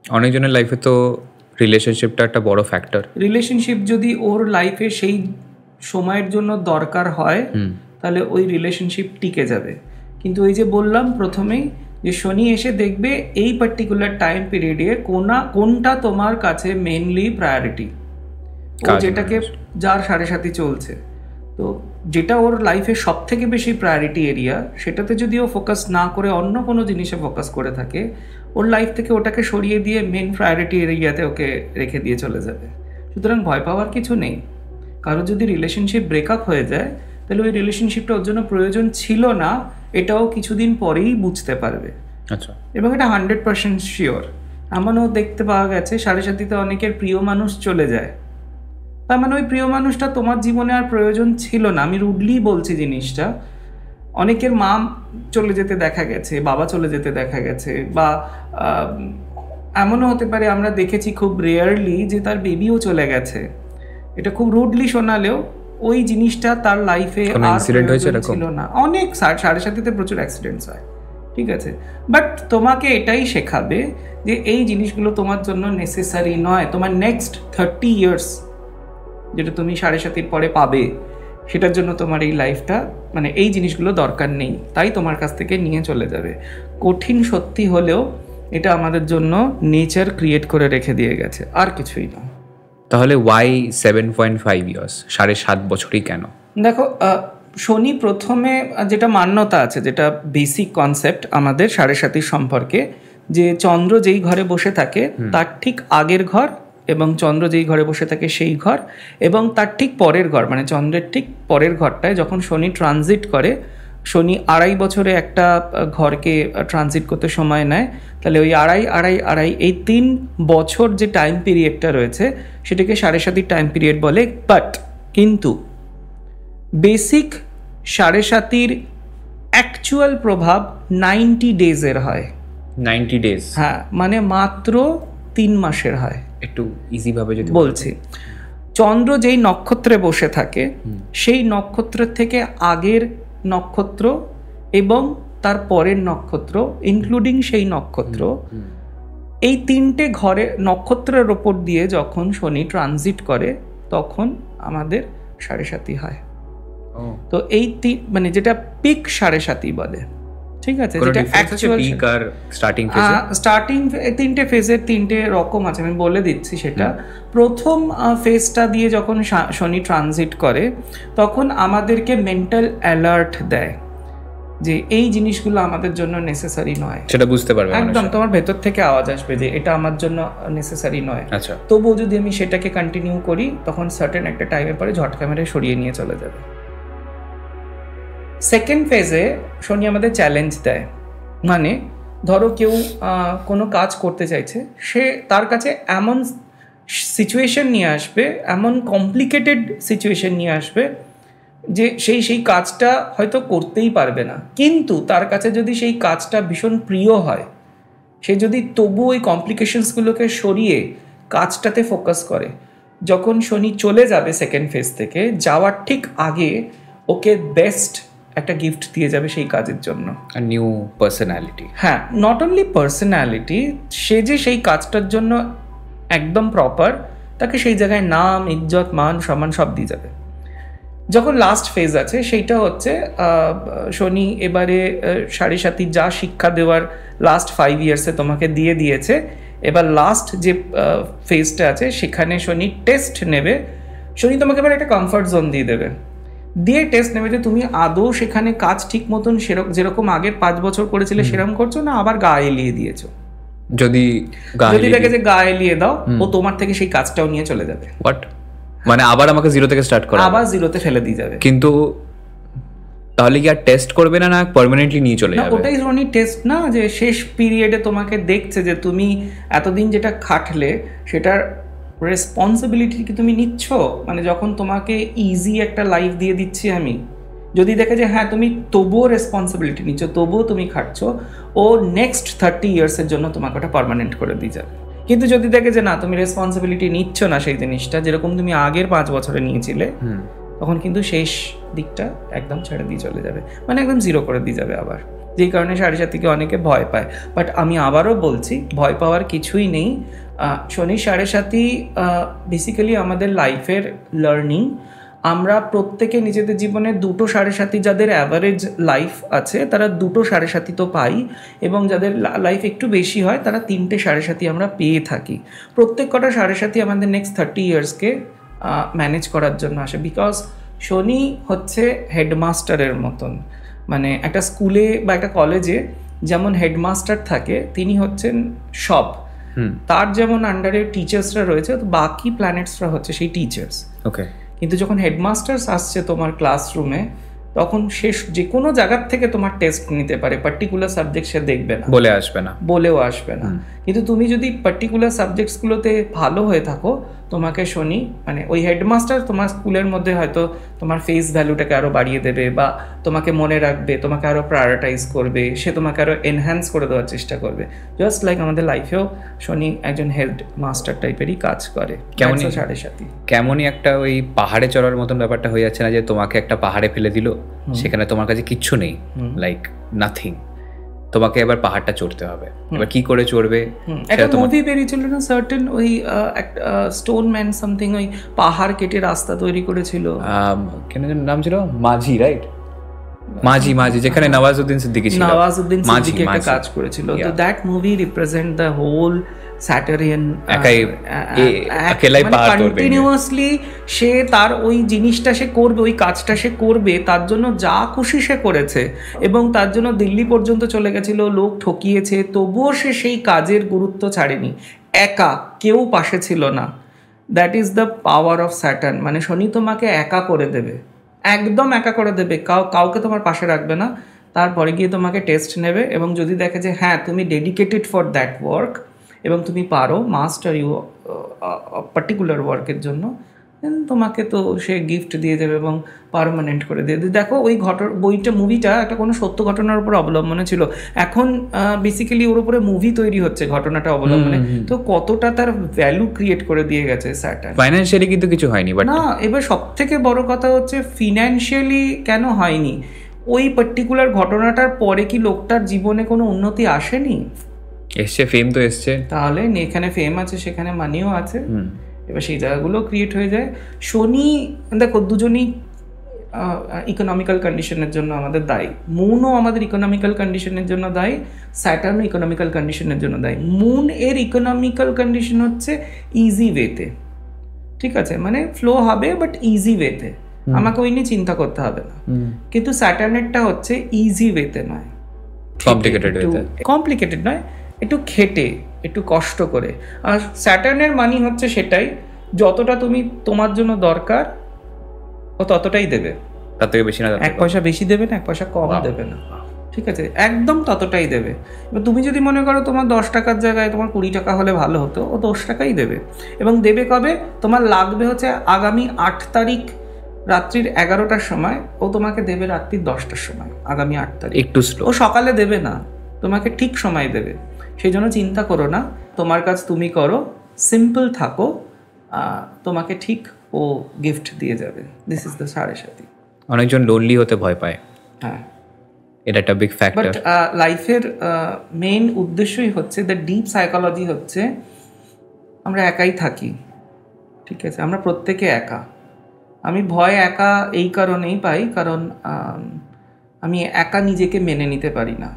অনেকজনের লাইফে তো রিলেশনশিপটা একটা বড় ফ্যাক্টর। রিলেশনশিপ যদি ওর লাইফে সেই সময়ের জন্য দরকার হয় তাহলে ওই রিলেশনশিপ টিকে যাবে। কিন্তু ওই যে বললাম প্রথমেই যে শনি এসে দেখবে এই পার্টিকুলার টাইম পিরিয়ডে কোনটা তোমার কাছে মেইনলি প্রায়োরিটি, ও যেটাকে যার সাড়ে চলছে, তো যেটা ওর লাইফে সব থেকে বেশি প্রায়োরিটি এরিয়া, সেটাতে যদি ও ফোকাস না করে অন্য কোনো জিনিসে ফোকাস করে থাকে, ওর লাইফ থেকে ওটাকে সরিয়ে দিয়ে মেন প্রায়োরিটি এরিয়াতে ওকে রেখে দিয়ে চলে যাবে। সুতরাং ভয় পাওয়ার কিছু নেই। কারো যদি রিলেশনশিপ ব্রেকআপ হয়ে যায় তাহলে ওই রিলেশনশিপটা ওর জন্য প্রয়োজন ছিল না, এটাও কিছুদিন পরেই বুঝতে পারবে। আচ্ছা, এবং এটা 100% শিওর। এমনও দেখতে পাওয়া গেছে সাড়ে অনেকের প্রিয় মানুষ চলে যায়, তার মানে ওই প্রিয় মানুষটা তোমার জীবনে আর প্রয়োজন ছিল না। আমি রুডলি বলছি জিনিসটা। অনেকের মা চলে যেতে দেখা গেছে, বাবা চলে যেতে দেখা গেছে, বা এমনও হতে পারে, আমরা দেখেছি খুব রেয়ারলি যে তার বেবিও চলে গেছে। এটা খুব রুডলি শোনালেও ওই জিনিসটা তার লাইফে আর ছিল না। অনেক সাড়ে প্রচুর অ্যাক্সিডেন্টস হয়, ঠিক আছে, বাট তোমাকে এটাই শেখাবে যে এই জিনিসগুলো তোমার জন্য নেসেসারি নয়। তোমার নেক্সট 30 ইয়ার্স যেটা তুমি সাড়ে পরে পাবে, সেটার জন্য তোমার এই লাইফটা, মানে এই জিনিসগুলো দরকার নেই, তাই তোমার কাছ থেকে নিয়ে চলে যাবে। কঠিন সত্যি হলেও এটা আমাদের জন্য নেচার ক্রিয়েট করে রেখে দিয়ে গেছে, আর কিছুই না। তাহলে ওয়াই 7.5 ইয়ার্স, 7.5 বছরই কেন? দেখো, শনি প্রথমে যেটা মান্যতা আছে, যেটা বেসিক কনসেপ্ট আমাদের সাড়ে সম্পর্কে, যে চন্দ্র যেই ঘরে বসে থাকে তার ঠিক আগের ঘর, এবং চন্দ্র যেই ঘরে বসে থাকে সেই ঘর, এবং তার ঠিক পরের ঘর, মানে চন্দ্রের ঠিক পরের ঘরটায় যখন শনি ট্রানজিট করে, শনি 2.5 বছরে একটা ঘরকে ট্রানজিট করতে সময় নেয়, তাহলে ওই আড়াই এই 3 বছর যে টাইম পিরিয়ডটা রয়েছে সেটাকে সাড়ে টাইম পিরিয়ড বলে। বাট কিন্তু বেসিক সাড়ে অ্যাকচুয়াল প্রভাব 90 ডেজের হয়। 90 ডেজ? হ্যাঁ, মানে মাত্র 3 মাসের হয়। একটু ইজি ভাবে যদি বলছি, চন্দ্র যেই নক্ষত্রে বসে থাকে সেই নক্ষত্রের থেকে আগের নক্ষত্র এবং তার পরের নক্ষত্র ইনক্লুডিং সেই নক্ষত্র, এই 3টে ঘরে নক্ষত্রের ওপর দিয়ে যখন শনি ট্রানজিট করে তখন আমাদের সাড়ে হয়। তো এই মানে যেটা পিক সাড়ে বলে, ঠিক আছে, যেটা actual pick are starting phase. Starting 3টে ফেজের 3টে রকম আছে, আমি বলে দিচ্ছি সেটা। প্রথম ফেজটা দিয়ে যখন শনি ট্রানজিট করে তখন আমাদেরকে মেন্টাল অ্যালার্ট দেয় যে এই জিনিসগুলো আমাদের জন্য নেসেসারি নয়, সেটা বুঝতে পারবে একদম। তোমার ভেতর থেকে আওয়াজ আসবে যে এটা আমার জন্য নেসেসারি নয়। আচ্ছা, তবুও যদি আমি সেটাকে কন্টিনিউ করি তখন সার্টেন একটা টাইমের পরে ঝটকা মেরে সরিয়ে নিয়ে চলে যাবে। সেকেন্ড ফেজে শনি আমাদের চ্যালেঞ্জ দেয়, মানে ধরো কেউ কোনো কাজ করতে চাইছে, সে তার কাছে এমন সিচুয়েশন নিয়ে আসবে, এমন কমপ্লিকেটেড সিচুয়েশন নিয়ে আসবে যে সেই কাজটা হয়তো করতেই পারবে না, কিন্তু তার কাছে যদি সেই কাজটা ভীষণ প্রিয় হয়, সে যদি তবু ওই কমপ্লিকেশনসগুলোকে সরিয়ে কাজটাতে ফোকাস করে, যখন শনি চলে যাবে সেকেন্ড ফেজ থেকে, যাওয়ার ঠিক আগে ওকে বেস্ট একটা গিফট দিয়ে যাবে সেই কাজের জন্য, নিউ পার্সোনালিটি। হ্যাঁ, নট অনলি পার্সোনালিটি, সে যে সেই কাজটার জন্য একদম প্রপার, তাকে সেই জায়গায় নাম, ইজ্জত, মান, সম্মান সব দিয়ে যাবে। যখন লাস্ট ফেজ আছে সেইটা হচ্ছে শনি এবারে সাড়ে যা শিক্ষা দেওয়ার লাস্ট 5 ইয়ার্সে তোমাকে দিয়ে দিয়েছে, এবার লাস্ট যে ফেজটা আছে সেখানে শনি টেস্ট নেবে। শনি তোমাকে এবার একটা কমফর্ট জোন দিয়ে দেবে, দিয়ে টেস্ট নেবে যে তুমি আদৌ সেখানে কাজ ঠিক মতন যেরকম আগের 5 বছর করেছিলে সেরকম করছো না, আবার গা এলিয়ে দিয়েছো। যদি দেখে যে গা এলিয়ে দাও, ও তোমার থেকে সেই কাজটাও নিয়ে চলে যাবে। হোয়াট? মানে আবার আমাকে জিরো থেকে স্টার্ট করা, আবার জিরোতে ফেলে দিয়ে যাবে। কিন্তু তাহলে কি আর টেস্ট করবে না, পার্মানেন্টলি নিয়ে চলে যাবে? ওটাই শনি টেস্ট না, যে শেষ পিরিয়ডে তোমাকে দেখছে যে তুমি এতদিন যেটা খাটলে সেটার রেসপন্সিবিলিটি কি তুমি নিচ্ছ? মানে যখন তোমাকে ইজি একটা লাইফ দিয়ে দিচ্ছি আমি, যদি দেখে যে হ্যাঁ তুমি তবুও রেসপন্সিবিলিটি নিচ্ছ, তবুও তুমি খাটছ, ও নেক্সট 30 ইয়ার্সের জন্য তোমাকে ওটা পার্মানেন্ট করে দিয়ে যাবে। কিন্তু যদি দেখে যে না তুমি রেসপন্সিবিলিটি নিচ্ছ না সেই জিনিসটা যেরকম তুমি আগের 5 বছরে নিয়েছিলে, তখন কিন্তু শেষ দিকটা একদম ছেড়ে দিয়ে চলে যাবে, মানে একদম জিরো করে দিয়ে যাবে আবার। যেই কারণে সাড়ে সাথীকে অনেকে ভয় পায়। বাট আমি আবারও বলছি, ভয় পাওয়ার কিছুই নেই। শনি সাড়ে সাথী বেসিক্যালি আমাদের লাইফের লার্নিং। আমরা প্রত্যেকে নিজেদের জীবনে 2টো সাড়ে সাথী, যাদের অ্যাভারেজ লাইফ আছে তারা 2টো সাড়ে সাথী তো পাই, এবং যাদের লাইফ একটু বেশি হয় তারা 3টে সাড়ে সাথী আমরা পেয়ে থাকি। প্রত্যেক কটা সাড়ে সাথী আমাদের নেক্সট 30 ইয়ার্সকে ম্যানেজ করার জন্য আসে। বিকজ শনি হচ্ছে হেডমাস্টারের মতন, মানে একটা স্কুলে বা একটা কলেজে যেমন হেডমাস্টার থাকে, তিনি হচ্ছেন সব। তার যেমন আন্ডারে টিচার্সরা রয়েছে, তো বাকি প্ল্যানেটসরা হচ্ছে সেই টিচার্স। ওকে। কিন্তু যখন হেডমাস্টার্স আসছে তোমার ক্লাসরুমে, তখন সে যে কোনো জায়গার থেকে তোমার টেস্ট নিতে পারে, পার্টিকুলার সাবজেক্ট সে দেখবে না, বলেও আসবে না। কিন্তু তুমি যদি পার্টিকুলার সাবজেক্টসগুলোতে ভালো হয়ে থাকো, তোমাকে শনি মানে ওই হেডমাস্টার তোমার স্কুলের মধ্যে হয়তো তোমার ফেস ভ্যালুটাকে আরও বাড়িয়ে দেবে, বা তোমাকে মনে রাখবে, তোমাকে আরও প্রায়োরিটাইজ করবে, সে তোমাকে আরও এনহ্যান্স করে দেওয়ার চেষ্টা করবে। জাস্ট লাইক আমাদের লাইফেও শনি একজন হেডমাস্টার টাইপেরই কাজ করে। কেমনই একটা ওই পাহাড়ে চড়ার মতন ব্যাপারটা হয়ে যাচ্ছে না, যে তোমাকে একটা পাহাড়ে ফেলে দিল, সেখানে তোমার কাছে কিচ্ছু নেই, লাইক নাথিং, তোমাকে এবার পাহাড়টা চড়তে হবে। এবার কি করে চড়বে? একটা মুভি বেরিয়েছিল না সার্টেন, ওই স্টোন ম্যান সামথিং, ওই পাহাড় কেটে রাস্তা তৈরি করেছিল, কেন নাম ছিল মাঝি, রাইট? মাঝি, যেখানে নওয়াজউদ্দিন সিদ্দিকী একটা কাজ করেছিল। তো that movie represent the whole sectarian, continuously সে তার ওই জিনিসটা সে করবে, ওই কাজটা সে করবে, তার জন্য যা খুশি সে করেছে, এবং তার জন্য দিল্লি পর্যন্ত চলে গেছিল, লোক ঠকিয়েছে, তবুও সে সেই কাজের গুরুত্ব ছাড়েনি। একা, কেউ পাশে ছিল না। That is the power of Saturn. মানে শনি তোমাকে একা করে দেবে, একদম একা করে দেবে, কাউকে তোমার পাশে রাখবে না। তারপরে গিয়ে তোমাকে টেস্ট নেবে, এবং যদি দেখে যে হ্যাঁ তুমি ডেডিকেটেড ফর দ্যাট ওয়ার্ক এবং তুমি পারো, মাস্টার ইউ পার্টিকুলার ওয়ার্কের জন্য, দেন তোমাকে তো সে গিফট দিয়ে দেবে এবং পার্মানেন্ট করে দিয়ে দেবে। দেখো ওই মুভিটা একটা কোনো সত্য ঘটনার উপর অবলম্বনে ছিল। এখন বেসিক্যালি ওর উপরে মুভি তৈরি হচ্ছে ঘটনাটা অবলম্বনে, তো কতটা তার ভ্যালু ক্রিয়েট করে দিয়ে গেছে স্যাটার্ন। ফাইন্যান্সিয়ালি কিন্তু কিছু হয়নি না। এবার সব থেকে বড় কথা হচ্ছে ফিনান্সিয়ালি কেন হয়নি, ওই পার্টিকুলার ঘটনাটার পরে কি লোকটার জীবনে কোনো উন্নতি আসেনি? এসছে, ফেম তো এসছে, তাহলে এখানে ফেম আছে, সেখানে মানিও আছে, এবার সেই জায়গাগুলো ক্রিয়েট হয়ে যায়। শনি দেখো দুজনই ইকোনমিক্যাল কন্ডিশনের জন্য আমাদের দায়ী। মুনও আমাদের ইকোনমিক্যাল কন্ডিশনের জন্য দায়ী, স্যাটার্নও ইকোনমিক্যাল কন্ডিশনের জন্য দায়ী। মুন এর ইকোনমিক্যাল কন্ডিশন হচ্ছে ইজি ওয়েতে, ঠিক আছে, মানে ফ্লো হবে বাট ইজি ওয়েতে, আমাকে ওই নিয়ে চিন্তা করতে হবে না। কিন্তু স্যাটার্নেরটা হচ্ছে ইজি ওয়েতে নয়, কমপ্লিকেটেড নয়, একটু খেটে, একটু কষ্ট করে। আর স্যাটার্নের মানি হচ্ছে সেটাই, যতটা তুমি তোমার জন্য দরকার ও ততটাই দেবে, তার থেকে বেশি না। 1 পয়সা বেশি দেবে না, 1 পয়সা কম দেবে না, ঠিক আছে, একদম ততটাই দেবে। এবার তুমি যদি মনে করো তোমার 10 টাকার জায়গায় তোমার 20 টাকা হলে ভালো হতো, ও 10 টাকাই দেবে। এবং দেবে কবে? তোমার লাগবে হচ্ছে আগামী 8 তারিখ রাত্রির 11টার সময়, ও তোমাকে দেবে রাত্রির 10টার সময়, আগামী 8 তারিখ। একটু স্লো, ও সকালে দেবে না, তোমাকে ঠিক সময় দেবে। সেই জন্য চিন্তা করো না, তোমার কাজ তুমি করো, সিম্পল থাকো, তোমাকে ঠিক ও গিফট দিয়ে যাবে। দিস ইজ দ্য সাড়ে সাথী। অনেকজন লোনলি হতে ভয় পায়, হ্যাঁ, এটা একটা বিগ ফ্যাক্টর। বাট লাইফের মেইন উদ্দেশ্যই হচ্ছে, দ্য ডিপ সাইকোলজি হচ্ছে আমরা একাই থাকি, ঠিক আছে, আমরা প্রত্যেকে একা। আমি ভয় একা এই কারণেই পাই, কারণ আমি একা নিজেকে মেনে নিতে পারি না,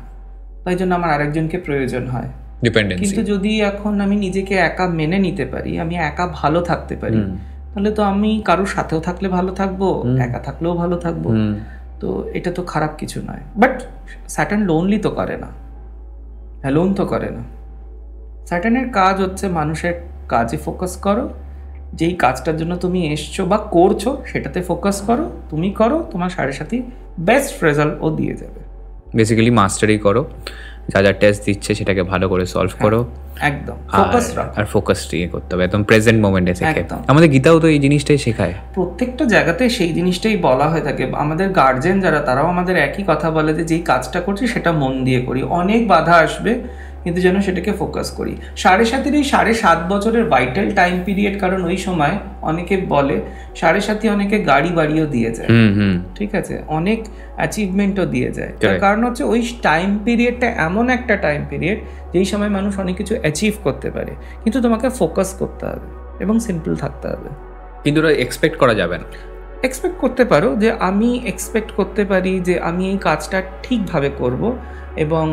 তাই জন্য আমার আরেকজনকে প্রয়োজন হয়, ডিপেন্ডেন্সি। কিন্তু যদি এখন আমি নিজেকে একা মেনে নিতে পারি, আমি একা ভালো থাকতে পারি, তাহলে তো আমি কারোর সাথেও থাকলে ভালো থাকবো, একা থাকলেও ভালো থাকবো, তো এটা তো খারাপ কিছু নয়। বাট স্যাটার্ন লোনলি তো করে না, লোন তো করে না। স্যাটার্নের কাজ হচ্ছে মানুষের কাজে ফোকাস করো, যেই কাজটার জন্য তুমি এসছো বা করছো সেটাতে ফোকাস করো, তুমি করো, তোমার সাড়ে সাথে বেস্ট রেজাল্ট ও দিয়ে যাবে। বেসিক্যালি মাস্টারি করো, যা যা টেস্ট দিচ্ছে সেটাকে ভালো করে সলভ করো, একদম ফোকাস রাখো, আর ফোকাস করতে হবে একদম প্রেজেন্ট মোমেন্টে থেকে। আমাদের গীতাও তো এই জিনিসটাই শেখায়, প্রত্যেকটা জায়গাতে সেই জিনিসটাই বলা হয়ে থাকে। আমাদের গার্জেন যারা, তারাও আমাদের একই কথা বলে যে যেই কাজটা করছি সেটা মন দিয়ে করি, অনেক বাধা আসবে কিন্তু যেন সেটাকে ফোকাস করি। 7.5 এই 7.5 বছরের ভাইটাল টাইম পিরিয়ড, কারণ ওই সময় অনেকে বলে 7.5 অনেকে গাড়ি বাড়িও দিয়ে যায়, ঠিক আছে, অনেক অ্যাচিভমেন্টও দিয়ে যায়। তার কারণ হচ্ছে ওই টাইম পিরিয়ডটা এমন একটা টাইম পিরিয়ড যেই সময় মানুষ অনেক কিছু অ্যাচিভ করতে পারে, কিন্তু তোমাকে ফোকাস করতে হবে এবং সিম্পল থাকতে হবে। কিন্তু ওটা এক্সপেক্ট করা যাবে না। এক্সপেক্ট করতে পারো যে আমি এক্সপেক্ট করতে পারি যে আমি এই কাজটা ঠিকভাবে করব এবং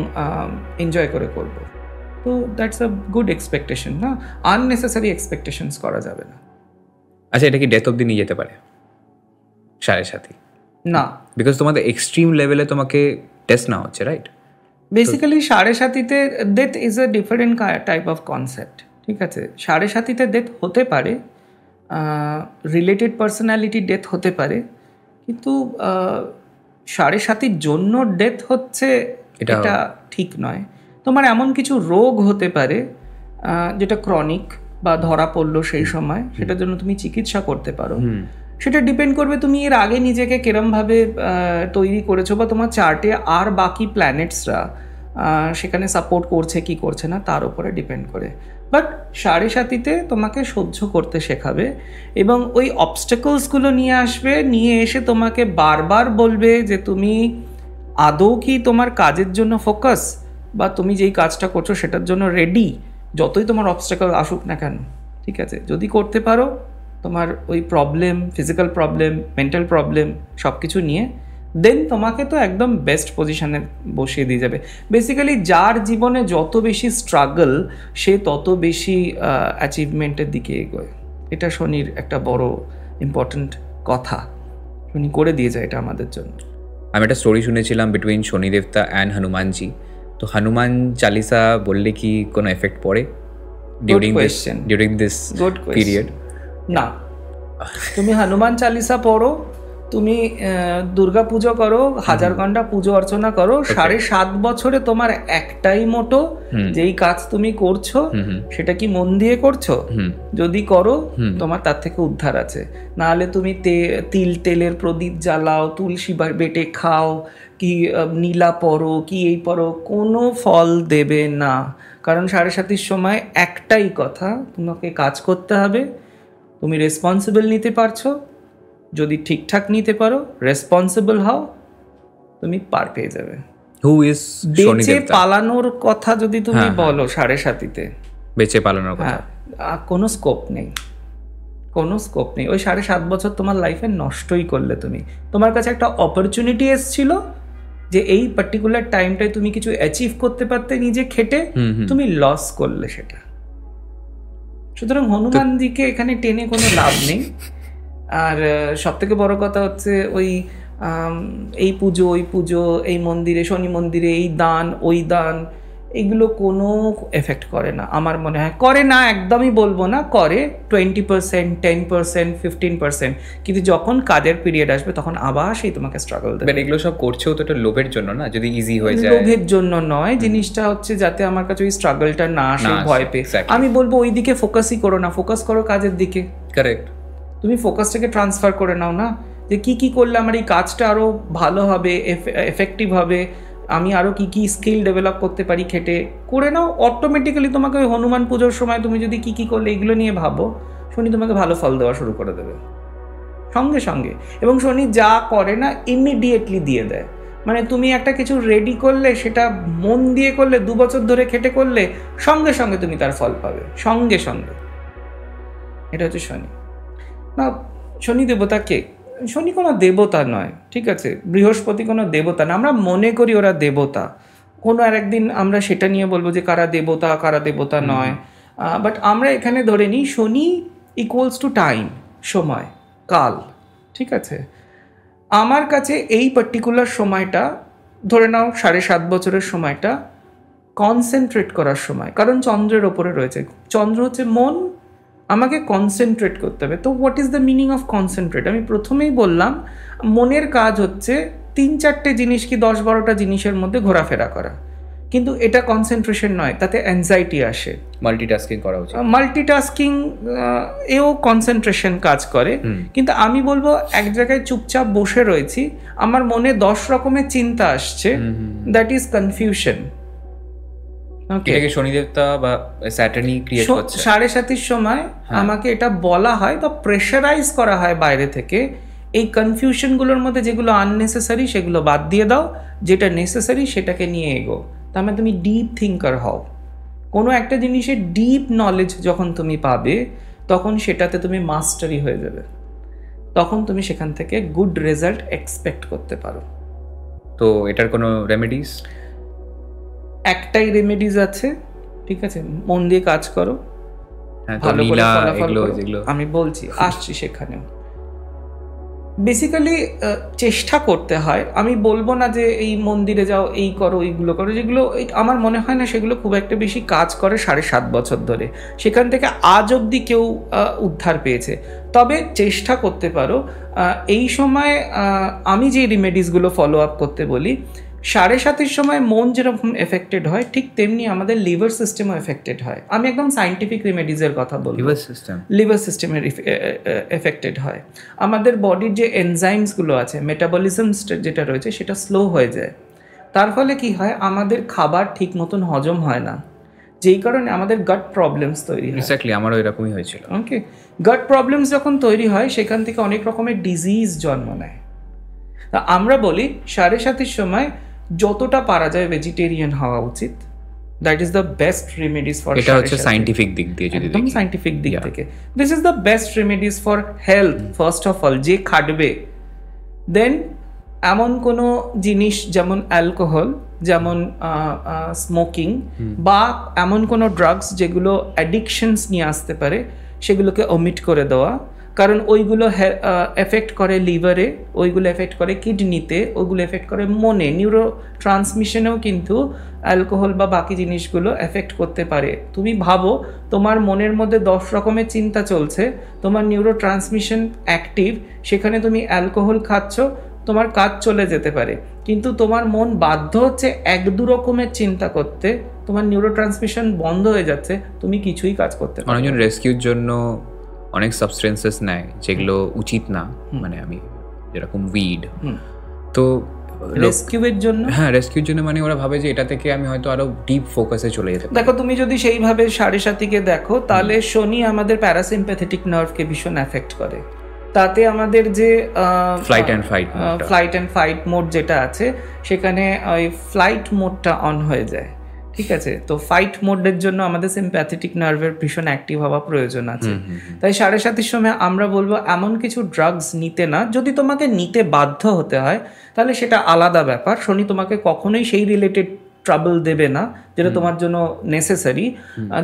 এনজয় করে করব, তো দ্যাটস আ গুড এক্সপেকটেশন না, আননেসেসারি এক্সপেকটেশনস করা যাবে না। আচ্ছা, এটা কি ডেথ অবধি নিয়ে যেতে পারে 7.5? না, বিকজ তোমাদের এক্সট্রিম লেভেলে তোমাকে টেস্ট না হচ্ছে, রাইট? বেসিক্যালি 7.5-তে death is a different type of concept, ঠিক আছে। 7.5-তে ডেথ হতে পারে, রিলেটেড পার্সোনালিটি ডেথ হতে পারে, কিন্তু 7.5-এর জন্য ডেথ হচ্ছে এটা ঠিক নয়। তোমার এমন কিছু রোগ হতে পারে যেটা ক্রনিক বা ধরা পড়লো সেই সময়, সেটার জন্য তুমি চিকিৎসা করতে পারো। সেটা ডিপেন্ড করবে তুমি এর আগে নিজেকে কিরমভাবে তৈরি করেছো, বা তোমার চার্টে আর বাকি প্ল্যানেটসরা সেখানে সাপোর্ট করছে কি করছে না তার উপরে ডিপেন্ড করে। বাট 7.5-তে তোমাকে সহ্য করতে শেখাবে এবং ওই অবস্টাকলসগুলো নিয়ে আসবে, নিয়ে এসে তোমাকে বারবার বলবে যে তুমি আদৌ কি তোমার কাজের জন্য ফোকাস, বা তুমি যেই কাজটা করছো সেটার জন্য রেডি, যতই তোমার অবস্টাকল আসুক না কেন, ঠিক আছে। যদি করতে পারো তোমার ওই problem, physical problem, mental problem সব কিছু নিয়ে, দেন তোমাকে তো একদম বেস্ট পজিশনে বসিয়ে দিয়ে যাবে। বেসিক্যালি যার জীবনে যত বেশি স্ট্রাগল, সে তত বেশি অ্যাচিভমেন্টের দিকে এগোয়। এটা শনির একটা বড় ইম্পর্ট্যান্ট কথা, শনি করে দিয়ে যায় এটা আমাদের জন্য। আমি একটা স্টোরি শুনেছিলাম বিটুইন শনি দেবতা অ্যান্ড হনুমানজি। তো হনুমান চালিসা বললে কি কোনো এফেক্ট পড়ে ডিউরিং দিস পিরিয়ড? না, তুমি হনুমান চালিসা পড়ো, তুমি দুর্গা পুজো করো, 1000 ঘন্টা পুজো অর্চনা করো, 7.5 বছরে তোমার একটাই মোটো, যেই কাজ তুমি করছো সেটা কি মন দিয়ে করছো, যদি করো তোমার তার থেকে উদ্ধার আছে। নাহলে তুমি তেলের প্রদীপ জ্বালাও, তুলসী বেটে খাও, কি নীলা পড়ো, কি এই পড়ো, কোনো ফল দেবে না। কারণ 7.5 সময় একটাই কথা, তোমাকে কাজ করতে হবে, তুমি রেসপন্সিবল নিতে পারছো, যদি ঠিকঠাক নিতে পারো, রেসপন্সিবল হও, তুমি পার পেয়ে যাবে। বেঁচে পালানোর কথা যদি তুমি বলো 7.5-তে, বেঁচে পালানোর কথা কোনো স্কোপ নেই, কোনো স্কোপ নেই। ওই 7.5 বছর তোমার লাইফে নষ্টই করলে তুমি। তোমার কাছে একটা অপরচুনিটি এসেছিল যে এই পার্টিকুলার টাইমটায় তুমি কিছু অ্যাচিভ করতে পারতে নিজে খেটে, তুমি লস করলে সেটা। সুতরাং হনুমানজিকে এখানে টেনে কোনো লাভ নেই। আর সব থেকে বড় কথা হচ্ছে ওই এই পুজো ওই পুজো, এই মন্দিরে শনি মন্দিরে এই দান ওই দান, এগুলো কোনো এফেক্ট করে না আমার মনে হয়। করে না একদমই বলবো না, করে 20%, 10%, 15%, কিন্তু যখন কাজের পিরিয়ড আসবে তখন আবার সেই তোমাকে স্ট্রাগল দেবে। এগুলো সব করছেও তো এটা লোভের জন্য না, যদি ইজি হয়ে যায়। লোভের জন্য নয়, জিনিসটা হচ্ছে যাতে আমার কাছে ওই স্ট্রাগলটা না আসে ভয় পেয়ে। আমি বলবো ওই দিকে ফোকাসই করো না, ফোকাস করো কাজের দিকে। কারেক্ট, তুমি ফোকাসটাকে ট্রান্সফার করে নাও না, যে কি কি করলে আমার এই কাজটা আরো ভালো হবে, এফেক্টিভ হবে, আমি আরো কি কি স্কিল ডেভেলপ করতে পারি, খেটে করে নাও। অটোমেটিক্যালি তোমাকে ওই হনুমান পুজোর সময় তুমি যদি কি কি করলে এগুলো নিয়ে ভাবো, শনি তোমাকে ভালো ফল দেওয়া শুরু করে দেবে সঙ্গে সঙ্গে। এবং শনি যা করে না ইমিডিয়েটলি দিয়ে দেয়। মানে তুমি একটা কিছু রেডি করলে, সেটা মন দিয়ে করলে, 2 বছর ধরে খেটে করলে, সঙ্গে সঙ্গে তুমি তার ফল পাবে, সঙ্গে সঙ্গে। এটা হচ্ছে শনি। না, শনি দেবতা কে? শনি কোনো দেবতা নয়, ঠিক আছে। বৃহস্পতি কোনো দেবতা না, আমরা মনে করি ওরা দেবতা। কোনো আর একদিন আমরা সেটা নিয়ে বলবো যে কারা দেবতা কারা দেবতা নয়। বাট আমরা এখানে ধরে নিই শনি ইকুয়ালস টু টাইম, সময়, কাল, ঠিক আছে। আমার কাছে এই পার্টিকুলার সময়টা, ধরে নাও 7.5 বছরের সময়টা, কনসেন্ট্রেট করার সময়। কারণ চন্দ্রের ওপরে রয়েছে, চন্দ্র হচ্ছে মন, আমাকে কনসেন্ট্রেট করতে হবে। তো what is the meaning of concentrate? আমি প্রথমেই বললাম মনের কাজ হচ্ছে 3-4টে জিনিস কি 10-12টা জিনিসের মধ্যে ঘোরাফেরা করা। কিন্তু এটা কনসেন্ট্রেশন নয়, তাতে অ্যাংজাইটি আসে। মাল্টিটাস্কিং করা উচিত। মাল্টিটাস্কিং এও কনসেন্ট্রেশন কাজ করে, কিন্তু আমি বলবো এক জায়গায় চুপচাপ বসে রয়েছি, আমার মনে 10 রকমের চিন্তা আসছে, দ্যাট ইজ কনফিউশন। এটাকে শনিদেবতা বা স্যাটার্নি ক্রিয়েট করছে। 7:30 সময় আমাকে এটা বলা হয় বা প্রেশারাইজ করা হয় বাইরে থেকে, এই কনফিউশনগুলোর মধ্যে যেগুলো আননেসেসারি সেগুলো বাদ দিয়ে দাও, যেটা নেসেসারি সেটাকে নিয়ে এগো। তার মানে তুমি ডিপ থিঙ্কার হও। কোনো একটা জিনিসের ডিপ নলেজ যখন তুমি পাবে, তখন সেটাতে তুমি মাস্টারি হয়ে যাবে, তখন তুমি সেখান থেকে গুড রেজাল্ট এক্সপেক্ট করতে পারো। তো এটার কোনো রেমেডিস? একটাই রেমেডিস আছে, ঠিক আছে, মন দিয়ে কাজ করো, ভালো করে ফলাফল করো। আমি বলছি, আসছি সেখানেও। বেসিক্যালি চেষ্টা করতে হয়। আমি বলবো না যে এই মন্দিরে যাও, এই করো, এইগুলো করো, যেগুলো আমার মনে হয় না সেগুলো খুব একটা বেশি কাজ করে 7.5 বছর ধরে। সেখান থেকে আজ অবধি কেউ উদ্ধার পেয়েছে। তবে চেষ্টা করতে পারো। এই সময় আমি যে রেমেডিসগুলো ফলো আপ করতে বলি, 7:30 সময় মন যেরকম এফেক্টেড হয়, ঠিক তেমনি আমাদের লিভার সিস্টেমও এফেক্টেড হয়। আমি একদম সায়েন্টিফিক রেমেডিজের কথা বলবো। লিভার সিস্টেমের এফেক্টেড হয়। আমাদের বডির যে এনজাইমসগুলো আছে, মেটাবলিজম যেটা রয়েছে, সেটা স্লো হয়ে যায়। তার ফলে কি হয়, আমাদের খাবার ঠিক মতন হজম হয় না, যেই কারণে আমাদের গাট প্রবলেমস তৈরি হয়। এক্স্যাক্টলি, আমারও এরকমই হয়েছিল। ওকে, গাট প্রবলেমস যখন তৈরি হয়, সেখান থেকে অনেক রকমের ডিজিজ জন্ম নেয়। তা আমরা বলি 7:30 সময় যতটা পারা যায় ভেজিটেরিয়ান হওয়া উচিত। That is the best remedies for, এটা হচ্ছে সায়েন্টিফিক দিক দিয়ে যদি দেখি, সায়েন্টিফিক দিক থেকে this is the best remedies for health. First of all, যে খাটবে, দেন এমন কোনো জিনিস যেমন অ্যালকোহল, যেমন স্মোকিং, বা এমন কোনো ড্রাগস যেগুলো অ্যাডিকশনস নিয়ে আসতে পারে, সেগুলোকে ওমিট করে দেওয়া। কারণ ওইগুলো এফেক্ট করে লিভারে, ওইগুলো এফেক্ট করে কিডনিতে, ওইগুলো এফেক্ট করে মনে, নিউরো ট্রান্সমিশনেও কিন্তু অ্যালকোহল বা বাকি জিনিসগুলো এফেক্ট করতে পারে। তুমি ভাবো, তোমার মনের মধ্যে 10 রকমের চিন্তা চলছে, তোমার নিউরো ট্রান্সমিশন অ্যাক্টিভ, সেখানে তুমি অ্যালকোহল খাচ্ছ, তোমার কাজ চলে যেতে পারে, কিন্তু তোমার মন বাধ্য হচ্ছে 1-2 রকমের চিন্তা করতে, তোমার নিউরো ট্রান্সমিশন বন্ধ হয়ে যাচ্ছে, তুমি কিছুই কাজ করতে পারো। অনেকজন রেস্কিউর জন্য অনেক সাবস্টেন্সেস নেয় যেগুলো উচিত না, মানে আমি যেরকম উইড। তো রেস্কিউয়ের জন্য, হ্যাঁ, রেস্কিউর জন্য মানে ওরা ভাবে যে এটা থেকে আমি হয়তো আরো ডিপ ফোকাসে চলে যেতে পারি। দেখো, তুমি যদি সেইভাবে 7:30 দেখো, তাহলে শনি আমাদের প্যারাসিম্প্যাথেটিক নার্ভকে ভীষণ এফেক্ট করে। তাতে আমাদের যে ফ্লাইট অ্যান্ড ফাইট মোড যেটা আছে, সেখানে ওই ফ্লাইট মোডটা অন হয়ে যায়, ঠিক আছে। তো ফাইট মোডের জন্য আমাদের সিম্প্যাথেটিক নার্ভের ভীষণ অ্যাক্টিভ হওয়া প্রয়োজন আছে। তাই 7:30 সময় আমরা বলবো এমন কিছু ড্রাগস নিতে না। যদি তোমাকে নিতে বাধ্য হতে হয়, তাহলে সেটা আলাদা ব্যাপার। শনি তোমাকে কখনোই সেই রিলেটেড ট্রাবল দেবে না যেটা তোমার জন্য নেসেসারি।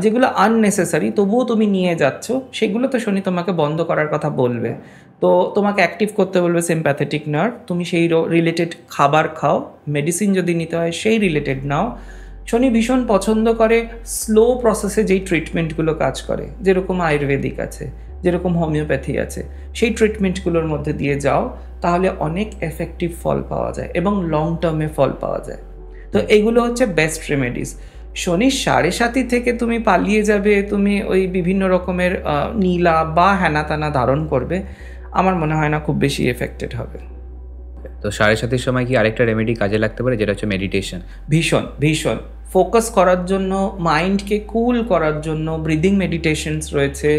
যেগুলো আননেসেসারি তবুও তুমি নিয়ে যাচ্ছ, সেগুলো তো শনি তোমাকে বন্ধ করার কথা বলবে। তো তোমাকে অ্যাক্টিভ করতে বলবে সিম্প্যাথেটিক নার্ভ, তুমি সেই রিলেটেড খাবার খাও, মেডিসিন যদি নিতে হয় সেই রিলেটেড নাও। শনি ভীষণ পছন্দ করে স্লো প্রসেসে যেই ট্রিটমেন্টগুলো কাজ করে, যেরকম আয়ুর্বেদিক আছে, যেরকম হোমিওপ্যাথি আছে, সেই ট্রিটমেন্টগুলোর মধ্যে দিয়ে যাও, তাহলে অনেক এফেক্টিভ ফল পাওয়া যায় এবং লং টার্মে ফল পাওয়া যায়। তো এইগুলো হচ্ছে বেস্ট রেমেডিস। শনি 7:30 থেকে তুমি পালিয়ে যাবে, তুমি ওই বিভিন্ন রকমের নীলা বা হ্যানাতানা ধারণ করবে, আমার মনে হয় না খুব বেশি এফেক্টেড হবে। তো 7:30 সময় কি আরেকটা রেমেডি কাজে লাগতে পারে, যেটা হচ্ছে মেডিটেশন? ভীষণ ভীষণ ফোকাস করার জন্য, মাইন্ডকে কুল করার জন্য ব্রিদিং মেডিটেশনস রয়েছে,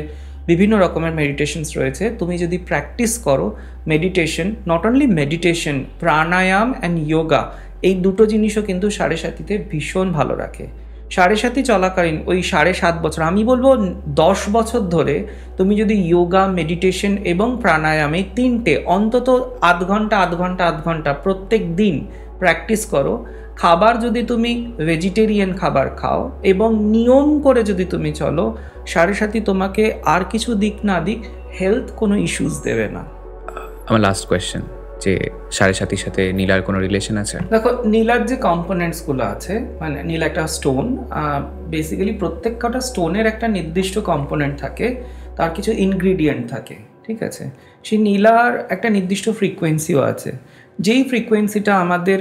বিভিন্ন রকমের মেডিটেশনস রয়েছে। তুমি যদি প্র্যাকটিস করো meditation, not only meditation, pranayama and yoga, এই দুটো জিনিসও কিন্তু 7:30 ভীষণ ভালো রাখে। 7:30 চলাকালীন ওই 7.5 বছর, আমি বলবো 10 বছর ধরে তুমি যদি যোগা, মেডিটেশন এবং প্রাণায়ামে তিনটে অন্তত আধ ঘন্টা প্রত্যেক দিন প্র্যাকটিস করো, খাবার যদি তুমি ভেজিটেরিয়ান খাবার খাও এবং নিয়ম করে যদি তুমি চলো, 7:30 তোমাকে আর কিছু দিক না দিক হেলথ কোনো ইস্যুস দেবে না। আমার লাস্ট কোয়েশ্চেন, যে 7:30 সাথে নীলার কোনো রিলেশন আছে? দেখো, নীলার যে কম্পোনেন্টসগুলো আছে, মানে নীলা একটা স্টোন, বেসিক্যালি প্রত্যেক কটা স্টোনের একটা নির্দিষ্ট কম্পোনেন্ট থাকে, তার কিছু ইনগ্রিডিয়েন্ট থাকে, ঠিক আছে। সেই নীলার একটা নির্দিষ্ট ফ্রিকোয়েন্সিও আছে। যেই ফ্রিকোয়েন্সিটা আমাদের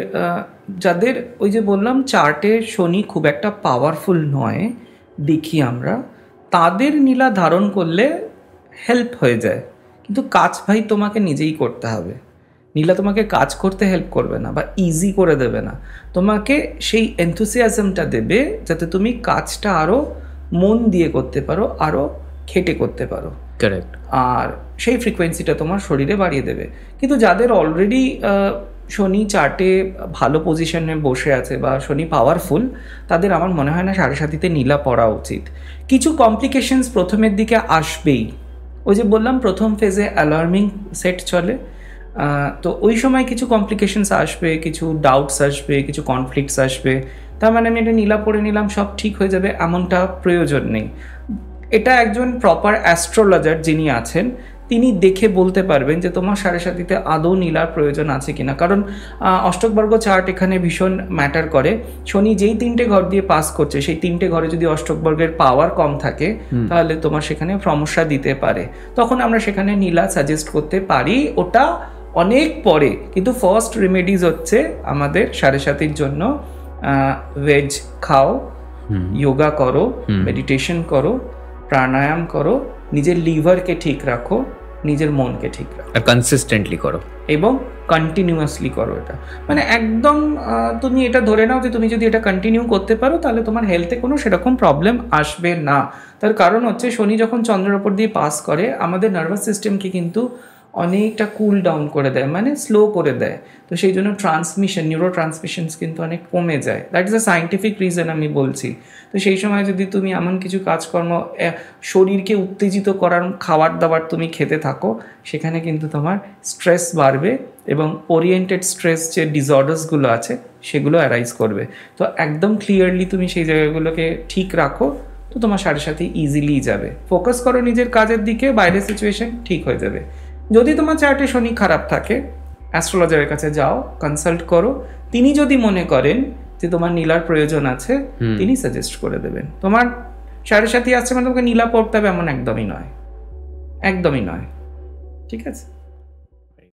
যাদের ওই যে বললাম চার্টে শনি খুব একটা পাওয়ারফুল নয় দেখি আমরা, তাদের নীলা ধারণ করলে হেল্প হয়ে যায়, কিন্তু কাজ ভাই তোমাকে নিজেই করতে হবে। নীলা তোমাকে কাজ করতে হেল্প করবে না বা ইজি করে দেবে না, তোমাকে সেই এনথুসিয়াজমটা দেবে যাতে তুমি কাজটা আরও মন দিয়ে করতে পারো, আরও খেটে করতে পারো। কারেক্ট। আর সেই ফ্রিকোয়েন্সিটা তোমার শরীরে বাড়িয়ে দেবে। কিন্তু যাদের অলরেডি শনি চার্টে ভালো পজিশনে বসে আছে বা শনি পাওয়ারফুল, তাদের আমার মনে হয় না 7.5-তে নীলা পড়া উচিত। কিছু কমপ্লিকেশনস প্রথমের দিকে আসবেই, ওই যে বললাম প্রথম ফেজে অ্যালার্মিং সেট চলে, তো ওই সময় কিছু কমপ্লিকেশনস আসবে, কিছু ডাউটস আসবে, কিছু কনফ্লিক্টস আসবে। তার মানে আমি এটা নীলা পড়ে নিলাম সব ঠিক হয়ে যাবে এমনটা প্রয়োজন নেই। এটা একজন প্রপার অ্যাস্ট্রোলজার যিনি আছেন তিনি দেখে বলতে পারবেন যে তোমার 7.5-তে আদৌ নীলার প্রয়োজন আছে কিনা। কারণ অষ্টকবর্গ চার্ট এখানে ভীষণ ম্যাটার করে। শনি যেই 3টে ঘর দিয়ে পাস করছে, সেই 3টে ঘরে যদি অষ্টকবর্গের পাওয়ার কম থাকে তাহলে তোমার সেখানে সমস্যা দিতে পারে। তখন আমরা সেখানে নীলা সাজেস্ট করতে পারি, ওটা অনেক পরে। কিন্তু ফার্স্ট রেমেডিজ হচ্ছে আমাদের 7.5-র জন্য ভেজ খাও, যোগা করো, মেডিটেশন করো, প্রাণায়াম করো, নিজের লিভারকে ঠিক রাখো, নিজের মনকে ঠিক রাখো, আর কনসিস্টেন্টলি করো এবং কন্টিনিউয়াসলি করো। এটা মানে একদম তুমি এটা ধরে নাও যে তুমি যদি এটা কন্টিনিউ করতে পারো তাহলে তোমার হেলথে কোনো সেরকম প্রবলেম আসবে না। তার কারণ হচ্ছে শনি যখন চন্দ্রের ওপর দিয়ে পাস করে আমাদের নার্ভাস সিস্টেমকে কিন্তু অনেকটা কুল ডাউন করে দেয়, মানে স্লো করে দেয়। তো সেই জন্য ট্রান্সমিশন, নিউরো ট্রান্সমিশনস কিন্তু অনেক কমে যায়। That is a scientific reason আমি বলছি। তো সেই সময় যদি তুমি এমন কিছু কাজকর্ম শরীরকে উত্তেজিত করার খাবার দাবার তুমি খেতে থাকো, সেখানে কিন্তু তোমার স্ট্রেস বাড়বে এবং ওরিয়েন্টেড স্ট্রেস যে ডিসঅর্ডার্সগুলো আছে সেগুলো অ্যারাইজ করবে। তো একদম ক্লিয়ারলি তুমি সেই জায়গাগুলোকে ঠিক রাখো, তো তোমার 7.5 ইজিলি যাবে। ফোকাস করো নিজের কাজের দিকে, বাইরের সিচুয়েশন ঠিক হয়ে যাবে। যদি তোমার চার্টে শনি খারাপ থাকে, অ্যাস্ট্রোলজারের কাছে যাও, কনসাল্ট করো। তিনি যদি মনে করেন যে তোমার নীলার প্রয়োজন আছে, তিনি সাজেস্ট করে দেবেন। তোমার 7.5 আসছে মানে তোমাকে নীলা পড়তে হবে এমন একদমই নয়, একদমই নয়। ঠিক আছে।